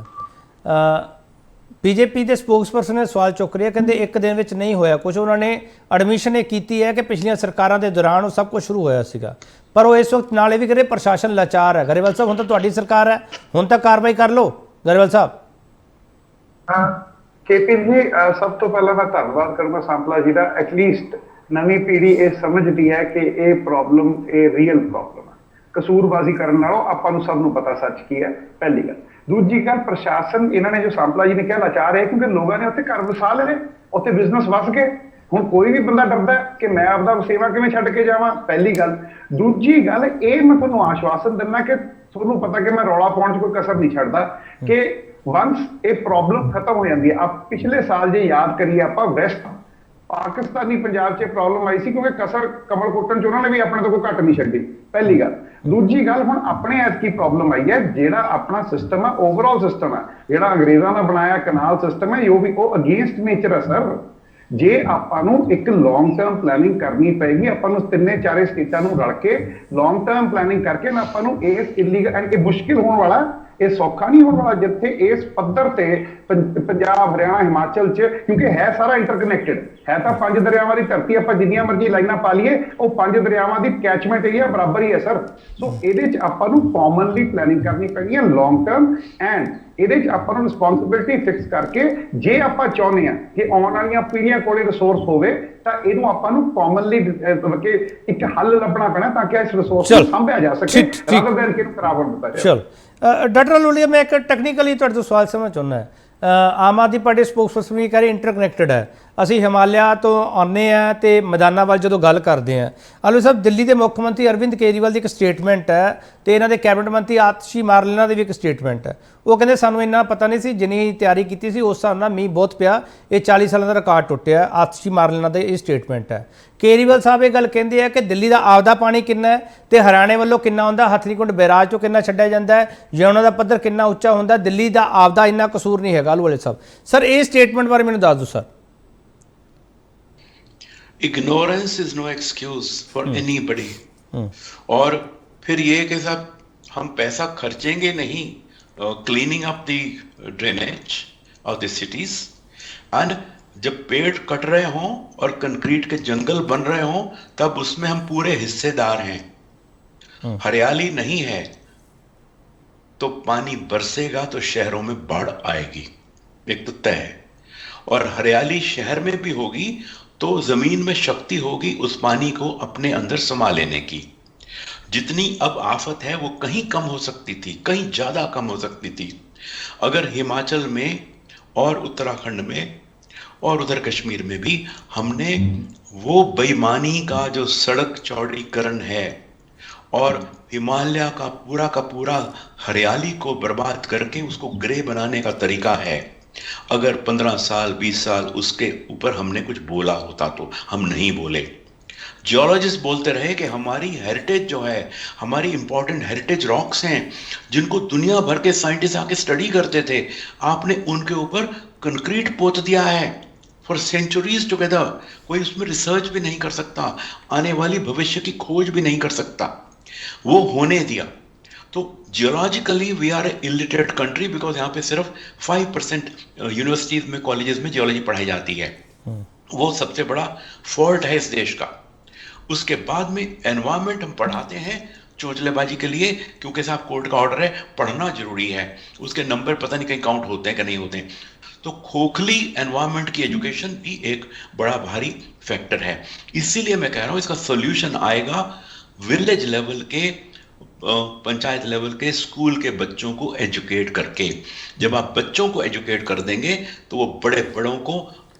ਬੀਜੇਪੀ ਦੇ ਸਪੋਕਸਪਰਸਨ ਨੇ ਸਵਾਲ ਚੁੱਕ ਰਿਹਾ, ਕਹਿੰਦੇ ਇੱਕ ਦਿਨ ਵਿੱਚ ਨਹੀਂ ਹੋਇਆ ਕੁਝ, ਉਹਨਾਂ ਨੇ ਐਡਮਿਸ਼ਨ ਇਹ ਕੀਤੀ ਹੈ ਕਿ ਪਿਛਲੀਆਂ ਸਰਕਾਰਾਂ ਦੇ ਦੌਰਾਨ ਉਹ ਸਭ ਕੁਝ ਸ਼ੁਰੂ ਹੋਇਆ ਸੀਗਾ, ਪਰ ਉਹ ਇਸ ਵਕਤ ਨਾਲ ਇਹ ਵੀ ਕਰੇ ਪ੍ਰਸ਼ਾਸਨ ਲਾਚਾਰ ਹੈ। ਗਰੇਵਾਲ ਸਾਹਿਬ, ਹੁਣ ਤਾਂ ਤੁਹਾਡੀ ਸਰਕਾਰ ਹੈ, ਹੁਣ ਤਾਂ ਕਾਰਵਾਈ ਕਰ ਲਓ। ਗਰੇਵਾਲ ਸਾਹਿਬ। केपी जी, सब तो पहला मैं धन्यवाद करूंगा सांपला जी का। एटलीस्ट नवी पीढ़ी ये समझती है कि ये प्रॉब्लम ये रियल प्रॉब्लम है, कसूरबाजी करने नालों आपां नूं सब नूं पता सच की है, पहली गल। दूजी गल, प्रशासन इन्होंने जो सांपला जी ने कहा लाचार है क्योंकि लोगों ने उत्थे घर वसा लए, उत्थे बिजनेस वस गए। हुण कोई भी बंदा डरदा है कि मैं आपदा सेवा किवें छड्ड के जावां, पहली गल। दूजी गल, ये मैं तुहानूं आश्वासन दिंदा कि तुहानूं पता कि मैं रौला पाउण च कोई कसर नहीं छड्डदा कि वंस ये प्रॉब्लम खत्म हो जाती है। आप पिछले साल जो याद करिए आप वैस्ट पाकिस्तानी पंजाब च प्रॉब्लम आई सी क्योंकि कसर कमल कुट्टन च उन्होंने भी अपने तो कोई घट नहीं छड्डी, पहली गल। दूजी गल, हुण अपने ऐतकी प्रॉब्लम आई है जिहड़ा अपना सिस्टम है, ओवरऑल सिस्टम है जिहड़ा अंग्रेज़ां दा बनाया कनाल सिस्टम है, यो भी वो अगेंस्ट नेचर है सर। जे आपां नूं एक लॉन्ग टर्म प्लैनिंग करनी पेगी, आपां नूं तिन्ने चारे स्टेटां नूं रल के लॉन्ग टर्म प्लैनिंग करके आपां नूं इस इलीगल एंड मुश्किल होने वाला ਇਹ ਸੌਖਾ ਨਹੀਂ ਹੋਣ ਵਾਲਾ ਜਿੱਥੇ ਇਸ ਪੱਧਰ ਤੇ ਪੰਜਾਬ, ਹਰਿਆਣਾ, ਹਿਮਾਚਲ ਚ, ਕਿਉਂਕਿ ਹੈ ਸਾਰਾ ਇੰਟਰਕਨੈਕਟਡ ਹੈ, ਤਾਂ 5 ਦਰਿਆਵਾਂ ਦੀ ਧਰਤੀ, ਆਪਾਂ ਜਿੰਨੀਆਂ ਮਰਜ਼ੀ ਲਾਈਨਾਂ ਪਾ ਲਈਏ ਉਹ 5 ਦਰਿਆਵਾਂ ਦੀ ਕੈਚਮੈਂਟ ਏਰੀਆ ਬਰਾਬਰ ਹੀ ਹੈ ਸਰ। ਸੋ ਇਹਦੇ ਚ ਆਪਾਂ ਨੂੰ ਕਾਮਨਲੀ ਪਲੈਨਿੰਗ ਕਰਨੀ ਪੈਣੀ ਹੈ ਲੌਂਗ ਟਰਮ, ਐਂਡ ਇਹਦੇ ਚ ਆਪਾਂ ਨੂੰ ਰਿਸਪੌਂਸਿਬਿਲਿਟੀ ਫਿਕਸ ਕਰਕੇ, ਜੇ ਆਪਾਂ ਚਾਹੁੰਦੇ ਆ ਕਿ ਆਉਣ ਵਾਲੀਆਂ ਪੀੜ੍ਹੀਆਂ ਕੋਲੇ ਰਿਸੋਰਸ ਹੋਵੇ ਤਾਂ ਇਹਨੂੰ ਆਪਾਂ ਨੂੰ ਕਾਮਨਲੀ ਕਿ ਇੱਕ ਹੱਲ ਲੱਭਣਾ ਪੈਣਾ ਤਾਂ ਕਿ ਇਸ ਰਿਸੋਰਸ ਨੂੰ ਸਾਂਭਿਆ ਜਾ ਸਕੇ, ਰਾਦਰ ਦੈਨ ਕਿ ਇਹਨੂੰ ਖਰਾਬ ਹੋਣ ਦਿੱਤਾ ਜਾਏ। ਚਲੋ ਡਾਕਟਰ ਲੋਲੀਆ, ਮੈਂ ਇੱਕ ਟੈਕਨੀਕਲੀ ਤੁਹਾਡੇ ਤੋਂ ਸਵਾਲ ਸਮਝਣਾ ਚਾਹੁੰਦਾ। ਆਮ ਆਦਮੀ ਪਾਰਟੀ ਸਪੋਕਸਪਰਸਨ ਵੀ ਕਹਿ ਰਹੇ ਇੰਟਰਕਨੈਕਟਡ ਹੈ। ਅਸੀਂ ਹਿਮਾਲਿਆ ਤੋਂ ਆਉਂਦੇ ਹਾਂ ਅਤੇ ਮੈਦਾਨਾਂ ਵੱਲ ਜਦੋਂ ਗੱਲ ਕਰਦੇ ਹਾਂ, ਆਲੂ ਸਾਹਿਬ, ਦਿੱਲੀ ਦੇ ਮੁੱਖ ਮੰਤਰੀ ਅਰਵਿੰਦ ਕੇਜਰੀਵਾਲ ਦੀ ਇੱਕ ਸਟੇਟਮੈਂਟ ਹੈ ਅਤੇ ਇਹਨਾਂ ਦੇ ਕੈਬਨਿਟ ਮੰਤਰੀ ਆਤਸ਼ੀ ਮਾਰਲੇਨਾ ਦੀ ਵੀ ਇੱਕ ਸਟੇਟਮੈਂਟ ਹੈ। ਉਹ ਕਹਿੰਦੇ ਸਾਨੂੰ ਇੰਨਾ ਪਤਾ ਨਹੀਂ ਸੀ, ਜਿੰਨੀ ਤਿਆਰੀ ਕੀਤੀ ਸੀ ਉਸ ਹਿਸਾਬ ਨਾਲ ਮੀਂਹ ਬਹੁਤ ਪਿਆ, ਇਹ 40 ਸਾਲਾਂ ਦਾ ਰਿਕਾਰਡ ਟੁੱਟਿਆ। ਆਤਸ਼ੀ ਮਾਰਲੇਨਾ ਦੇ ਇਹ ਸਟੇਟਮੈਂਟ ਹੈ। ਕੇਜਰੀਵਾਲ ਸਾਹਿਬ ਇਹ ਗੱਲ ਕਹਿੰਦੇ ਆ ਕਿ ਦਿੱਲੀ ਦਾ ਆਪਦਾ ਪਾਣੀ ਕਿੰਨਾ ਹੈ ਅਤੇ ਹਰਿਆਣੇ ਵੱਲੋਂ ਕਿੰਨਾ ਆਉਂਦਾ, ਹਥਨੀਕੁੰਡ ਬੈਰਾਜ ਤੋਂ ਕਿੰਨਾ ਛੱਡਿਆ ਜਾਂਦਾ ਹੈ, ਯਮੁਨਾ ਦਾ ਪੱਧਰ ਕਿੰਨਾ ਉੱਚਾ ਹੁੰਦਾ, ਦਿੱਲੀ ਦਾ ਆਪਦਾ ਇੰਨਾ ਕਸੂਰ ਨਹੀਂ ਹੈਗਾ। ਆਲੂ ਵਾਲੇ ਸਾਹਿਬ, ਸਰ ਇਹ ਸਟੇਟਮੈਂਟ ਬਾਰੇ ਮੈਨੂੰ ਦੱਸ ਦਿਓ sir. Ignorance is no excuse for anybody. और फिर ये कि साहब हम पैसा खर्चेंगे नहीं cleaning up the drainage of the cities, and जब पेड़ कट रहे हों और कंक्रीट के जंगल बन रहे हों तब उसमें हम पूरे हिस्सेदार हैं। हरियाली नहीं है तो पानी बरसेगा तो शहरों में बाढ़ आएगी, एक तो तय है। और हरियाली शहर में भी होगी तो जमीन में शक्ति होगी उस पानी को अपने अंदर समा लेने की। जितनी अब आफत है वो कहीं कम हो सकती थी, कहीं ज्यादा कम हो सकती थी अगर हिमाचल में और उत्तराखंड में और उधर कश्मीर में भी हमने वो बेईमानी का जो सड़क चौड़ीकरण है और हिमालय का पूरा हरियाली को बर्बाद करके उसको ग्रे बनाने का तरीका है, अगर 15 साल 20 साल उसके ऊपर हमने कुछ बोला होता तो हम नहीं बोले। जियोलॉजिस्ट बोलते रहे कि हमारी हेरिटेज जो है, हमारी इंपॉर्टेंट हेरिटेज रॉक्स हैं जिनको दुनिया भर के साइंटिस्ट आके स्टडी करते थे, आपने उनके ऊपर कंक्रीट पोत दिया है फॉर सेंचुरीज टुगेदर। कोई उसमें रिसर्च भी नहीं कर सकता, आने वाली भविष्य की खोज भी नहीं कर सकता, वो होने दिया। तो geologically we are a illiterate country because यहाँ पे सिर्फ 5% यूनिवर्सिटीज में, कॉलेजेस में जियोलॉजी पढ़ाई जाती है। वो सबसे बड़ा फॉल्ट है इस देश का। उसके बाद में एनवायरमेंट हम पढ़ाते हैं चोचलेबाजी के लिए, क्योंकि साहब कोर्ट का ऑर्डर है, पढ़ना जरूरी है, उसके नंबर पता नहीं कहीं काउंट होते हैं कि नहीं होते हैं। तो खोखली एनवायरमेंट की एजुकेशन भी एक बड़ा भारी फैक्टर है। इसीलिए मैं कह रहा हूँ इसका सोल्यूशन आएगा विलेज लेवल के, पंचायत लेवल के, स्कूल के बच्चों को एजुकेट करके। जब आप बच्चों को एजुकेट कर देंगे तो वो बड़े बड़ों को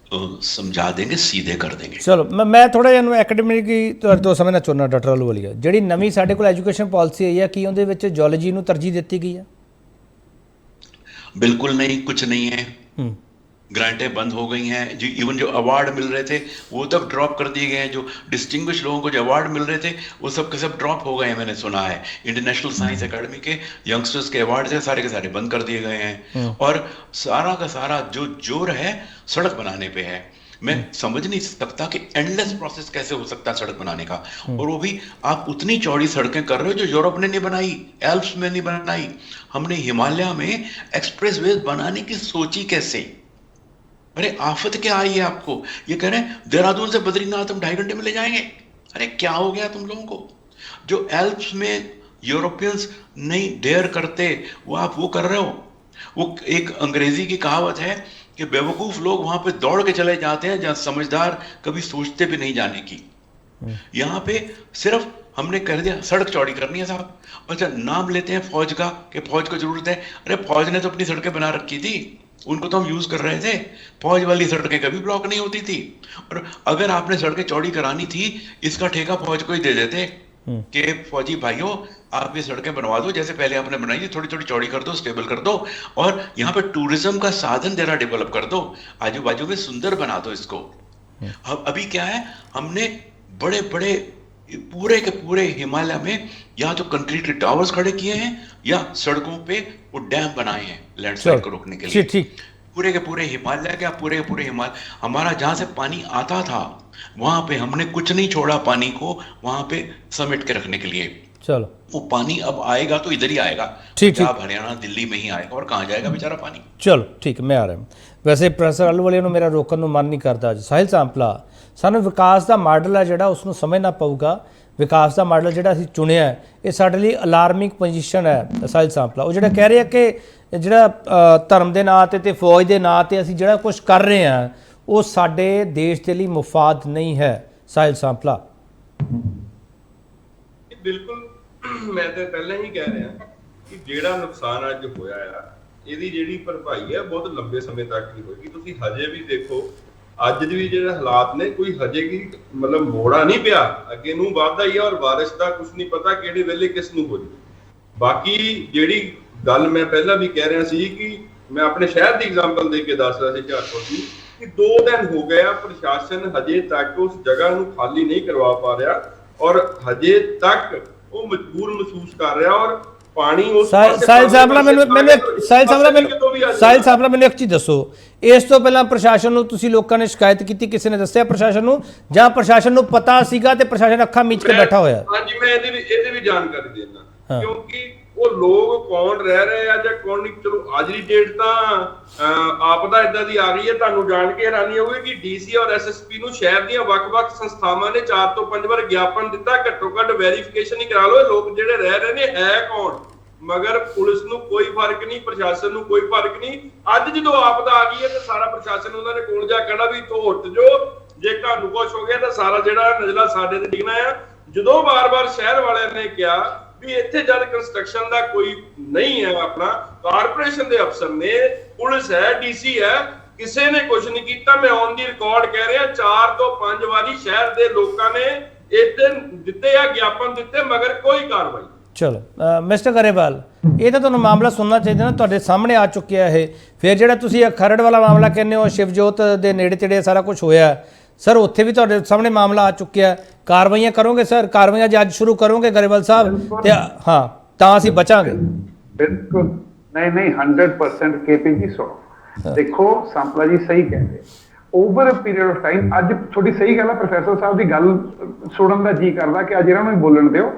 समझा देंगे, सीधे कर देंगे। चलो मैं थोड़ा जिहा एकेडमिक तो समझना चाਹੁੰਦਾ ਡਾਕਟਰ ਆਲੂਵਾਲੀਆ, ਜਿਹੜੀ ਨਵੀਂ ਸਾਡੇ ਕੋਲ ਐਜੂਕੇਸ਼ਨ ਪਾਲਿਸੀ ਆਈ ਹੈ ਕੀ ਉਹਦੇ ਵਿੱਚ ਜਿਓਲੋਜੀ ਨੂੰ ਤਰਜੀਹ ਦਿੱਤੀ ਗਈ ਹੈ? बिल्कुल नहीं, कुछ नहीं है। ग्रांटें बंद हो गई हैं जी, इवन जो अवार्ड मिल रहे थे वो तक ड्रॉप कर दिए गए हैं। जो डिस्टिंग्विश लोगों को जो अवार्ड मिल रहे थे वो सब के सब ड्रॉप हो गए हैं, मैंने सुना है। इंटरनेशनल साइंस एकेडमी के यंगस्टर्स के अवार्ड थे सारे के सारे बंद कर दिए गए हैं, और सारा का सारा जो जोर है सड़क बनाने पे है। मैं समझ नहीं सकता कि एंडलेस प्रोसेस कैसे हो सकता है सड़क बनाने का, और वो भी आप उतनी चौड़ी सड़कें कर रहे हो जो यूरोप ने नहीं बनाई, एल्प्स में नहीं बनाई। हमने हिमालय में एक्सप्रेसवेज बनाने की सोची कैसे? अरे आफत क्या आई है आपको? ये कह रहे हैं देहरादून से बद्रीनाथ हम 2.5 घंटे में ले जाएंगे। अरे क्या हो गया तुम लोगों को? जो एल्प्स में यूरोपियंस नहीं डेयर करते वो आप वो कर रहे हो। वो एक अंग्रेजी की कहावत है कि बेवकूफ लोग वहां पे दौड़ के चले जाते हैं जहां समझदार कभी सोचते भी नहीं जाने की। यहाँ पे सिर्फ हमने कर दिया सड़क चौड़ी करनी है साहब, अच्छा नाम लेते हैं फौज का कि फौज को जरूरत है। अरे फौज ने तो अपनी सड़कें बना रखी थी, उनको तो हम यूज कर रहे थे। फौज वाली सड़कें कभी ब्लॉक नहीं होती थी, और अगर आपने सड़कें चौड़ी करानी थी इसका ठेका फौज को ही दे देते कि फौजी भाइयों आप ये सड़कें बनवा दो जैसे पहले आपने बनाई थी, थोड़ी थोड़ी चौड़ी कर दो, स्टेबल कर दो, और यहाँ पे टूरिज्म का साधन जरा डेवलप कर दो, आजू बाजू में सुंदर बना दो इसको। अब अभी क्या है, हमने बड़े बड़े पूरे के पूरे हिमालय में या तो कंक्रीट के टावर्स खड़े किए हैं या सड़कों पे वो डैम बनाए हैं लैंडस्लाइड को रोकने के लिए। ठीक, पूरे के पूरे हिमालय क्या पूरे के पूरे हिमालय, हमारा जहां से पानी आता था वहां पे हमने कुछ नहीं छोड़ा पानी को वहां पे समेट के रखने के लिए। चलो वो पानी अब आएगा तो इधर ही आएगा, ठीक, पंजाब हरियाणा दिल्ली में ही आएगा, और कहाँ जाएगा बेचारा पानी। चलो ठीक मैं आ रहा वैसे ਪ੍ਰੋਫੈਸਰ ਆਲੂਵਾਲੀਆ ਨੂੰ ਮੇਰਾ ਰੋਕਣ ਨੂੰ ਮਨ ਨਹੀਂ ਕਰਦਾ ਅੱਜ। ਸਾਹਿਲ ਸਾਂਪਲਾ ਸਾਨੂੰ ਵਿਕਾਸ ਦਾ ਮਾਡਲ ਹੈ ਜਿਹੜਾ ਉਸ ਨੂੰ ਸਮਝਣਾ ਪਊਗਾ। ਵਿਕਾਸ ਦਾ ਮਾਡਲ ਜਿਹੜਾ ਅਸੀਂ ਚੁਣਿਆ ਇਹ ਸਾਡੇ ਲਈ ਅਲਾਰਮਿੰਗ ਪੋਜੀਸ਼ਨ ਹੈ। ਸਾਹਿਲ ਸਾਂਪਲਾ ਉਹ ਜਿਹੜਾ ਕਹਿ ਰਿਹਾ ਕਿ ਜਿਹੜਾ ਧਰਮ ਦੇ ਨਾਂ 'ਤੇ ਫੌਜ ਦੇ ਨਾਂ 'ਤੇ ਅਸੀਂ ਜਿਹੜਾ ਕੁਝ ਕਰ ਰਹੇ ਹਾਂ ਉਹ ਸਾਡੇ ਦੇਸ਼ ਦੇ ਲਈ ਮੁਫਾਦ ਨਹੀਂ ਹੈ। ਸਾਹਿਲ ਸਾਂਪਲਾ ਬਿਲਕੁਲ ਮੈਂ ਤਾਂ ਪਹਿਲਾਂ ਹੀ ਕਹਿ ਰਿਹਾ ਕਿ ਜਿਹੜਾ ਨੁਕਸਾਨ ਅੱਜ ਹੋਇਆ ਆ ਇਹਦੀ ਜਿਹੜੀ ਭਰਪਾਈ ਹੈ ਬਹੁਤ ਲੰਬੇ ਸਮੇਂ ਤੱਕ ਨਹੀਂ ਹੋਏਗੀ। ਤੁਸੀਂ ਹਜੇ ਵੀ ਦੇਖੋ ਅੱਜ ਵੀ ਜਿਹੜੇ ਹਾਲਾਤ ਨੇ ਕੋਈ ਹਜੇ ਕੀ ਮਤਲਬ ਮੋੜਾ ਨਹੀਂ ਪਿਆ, ਅੱਗੇ ਨੂੰ ਵੱਧਦਾ ਹੀ ਹੈ, ਔਰ ਬਾਰਿਸ਼ ਦਾ ਕੁਝ ਨਹੀਂ ਪਤਾ ਕਿਹੜੇ ਵੇਲੇ ਕਿਸ ਨੂੰ ਹੋ ਜਾਵੇ। ਬਾਕੀ ਜਿਹੜੀ ਗੱਲ ਮੈਂ ਪਹਿਲਾਂ ਵੀ ਕਹਿ ਰਿਹਾ ਸੀ ਕਿ ਮੈਂ ਆਪਣੇ ਸ਼ਹਿਰ ਦੀ ਐਗਜ਼ਾਮਪਲ ਦੇ ਕੇ ਦੱਸ ਰਿਹਾ ਸੀ ਝਾਰਖੰਡ ਦੀ ਕਿ 2 ਦਿਨ ਹੋ ਗਏ ਆ ਪ੍ਰਸ਼ਾਸਨ ਹਜੇ ਤੱਕ ਉਸ ਜਗ੍ਹਾ ਨੂੰ ਖਾਲੀ ਨਹੀਂ ਕਰਵਾ ਪਾ ਰਿਹਾ, ਔਰ ਹਜੇ ਤੱਕ ਉਹ ਮਜਬੂਰ ਮਹਿਸੂਸ ਕਰ ਰਿਹਾ। ਔਰ ਪਾਣੀ ਉਸ ਸਾਹਿਲ ਸਾਂਪਲਾ ਮੈਨੂੰ ਇੱਕ ਚੀਜ਼ ਦੱਸੋ, ਇਸ ਤੋਂ ਪਹਿਲਾਂ ਪ੍ਰਸ਼ਾਸਨ ਨੂੰ ਤੁਸੀਂ ਲੋਕਾਂ ਨੇ ਸ਼ਿਕਾਇਤ ਕੀਤੀ, ਕਿਸੇ ਨੇ ਦੱਸਿਆ ਪ੍ਰਸ਼ਾਸਨ ਨੂੰ, ਜਾਂ ਪ੍ਰਸ਼ਾਸਨ ਨੂੰ ਪਤਾ ਸੀਗਾ ਤੇ ਪ੍ਰਸ਼ਾਸਨ ਅੱਖਾਂ ਮੀਚ ਕੇ ਬੈਠਾ ਹੋਇਆ? ਹਾਂਜੀ ਮੈਂ ਇਹਦੇ ਵੀ ਜਾਣਕਾਰੀ ਦੇਣਾ, ਕਿਉਂਕਿ ਉਹ ਲੋਕ ਕੌਣ ਰਹਿ ਰਹੇ ਆ ਜਾਂ ਕੌਣ ਨਹੀਂ। ਚਲੋ ਅੱਜ ਦੀ ਡੇਟ ਤਾਂ ਆਪਦਾ ਇਦਾਂ ਦੀ ਆ ਗਈ ਹੈ, ਤੁਹਾਨੂੰ ਜਾਣ ਕੇ ਹੈਰਾਨੀ ਹੋਵੇ ਕਿ ਡੀਸੀ ਔਰ ਐਸਐਸਪੀ ਨੂੰ ਸ਼ਹਿਰ ਦੀਆਂ ਵੱਖ-ਵੱਖ ਸੰਸਥਾਵਾਂ ਨੇ 4 ਤੋਂ 5 ਵਾਰ ਗਿਆਪਨ ਦਿੱਤਾ, ਘੱਟੋ ਘੱਟ ਵੈਰੀਫਿਕੇਸ਼ਨ ਹੀ ਕਰਾ ਲਓ ਇਹ ਲੋਕ ਜਿਹੜੇ ਰਹਿ ਰਹੇ ਨੇ ਹੈ ਕੌਣ। ਮਗਰ ਪੁਲਿਸ ਨੂੰ ਕੋਈ ਫਰਕ ਨਹੀਂ, ਪ੍ਰਸ਼ਾਸਨ ਨੂੰ ਕੋਈ ਫਰਕ ਨਹੀਂ। ਅੱਜ ਜਦੋਂ ਆਪਦਾ ਆ ਗਈ ਹੈ ਤਾਂ ਸਾਰਾ ਪ੍ਰਸ਼ਾਸਨ ਉਹਨਾਂ ਨੇ ਕੋਲ ਜਾ ਕਹਿਣਾ ਵੀ ਤੋ ਉੱਠ ਜੋ, ਜੇ ਤੁਹਾਨੂੰ ਕੁਛ ਹੋ ਗਿਆ ਤਾਂ ਸਾਰਾ ਜਿਹੜਾ ਨਜ਼ਲਾ ਸਾਡੇ ਤੇ ਡਿੱਗਣਾ ਆ। ਜਦੋਂ ਵਾਰ-ਵਾਰ ਸ਼ਹਿਰ ਵਾਲਿਆਂ ਨੇ ਕਿਹਾ ਵੀ ਇੱਥੇ ਜਦ ਕੰਸਟਰਕਸ਼ਨ ਦਾ ਕੋਈ ਨਹੀਂ ਹੈ, ਆਪਣਾ ਕਾਰਪੋਰੇਸ਼ਨ ਦੇ ਅਫਸਰ ਨੇ, ਪੁਲਿਸ ਹੈ, ਡੀਸੀ ਹੈ, ਕਿਸੇ ਨੇ ਕੁਝ ਨਹੀਂ ਕੀਤਾ। ਮੈਂ ਔਨ ਦੀ ਰਿਕਾਰਡ ਕਹਿ ਰਿਹਾ 4 ਤੋਂ 5 ਵਾਰੀ ਸ਼ਹਿਰ ਦੇ ਲੋਕਾਂ ਨੇ ਇੱਥੇ ਦਿੱਤੇ ਆ ਗਿਆਪਨ ਦਿੱਤੇ, ਮਗਰ ਕੋਈ ਕਾਰਵਾਈ। ਚਲੋ ਮਿਸਟਰ ਗਰੇਵਾਲ ਇਹ ਤਾਂ ਤੁਹਾਨੂੰ ਮਾਮਲਾ ਸੁਣਨਾ ਚਾਹੀਦਾ ਨਾ, ਤੁਹਾਡੇ ਸਾਹਮਣੇ ਆ ਚੁੱਕਿਆ ਇਹ। ਫਿਰ ਜਿਹੜਾ ਤੁਸੀਂ ਖਰੜ ਵਾਲਾ ਮਾਮਲਾ ਕਹਿੰਦੇ ਹੋ ਸ਼ਿਵਜੋਤ ਦੇ ਨੇੜੇ ਤੇੜੇ ਸਾਰਾ ਕੁਝ ਹੋਇਆ ਸਰ, ਉੱਥੇ ਵੀ ਤੁਹਾਡੇ ਸਾਹਮਣੇ ਮਾਮਲਾ ਆ ਚੁੱਕਿਆ। ਕਾਰਵਾਈਆਂ ਕਰੋਗੇ ਸਰ? ਕਾਰਵਾਈਆਂ ਜੇ ਅੱਜ ਸ਼ੁਰੂ ਕਰੋਗੇ ਗਰੇਵਾਲ ਸਾਹਿਬ ਤੇ ਹਾਂ ਤਾਂ ਅਸੀਂ ਬਚਾਂਗੇ। ਬਿਲਕੁਲ ਨਹੀਂ 100% KP ਜੀ। ਸੁਣੋ ਦੇਖੋ ਸਾਂਪਲਾ ਜੀ ਸਹੀ ਕਹਿੰਦੇ, over a period of time ਅੱਜ ਤੁਹਾਡੀ ਸਹੀ ਗੱਲ ਹੈ। ਪ੍ਰੋਫੈਸਰ ਸਾਹਿਬ ਦੀ ਗੱਲ ਸੁਣਨ ਦਾ ਜੀ ਕਰਦਾ ਕਿ ਅੱਜ ਇਹਨਾਂ ਨੂੰ ਬੋਲਣ ਦਿਓ।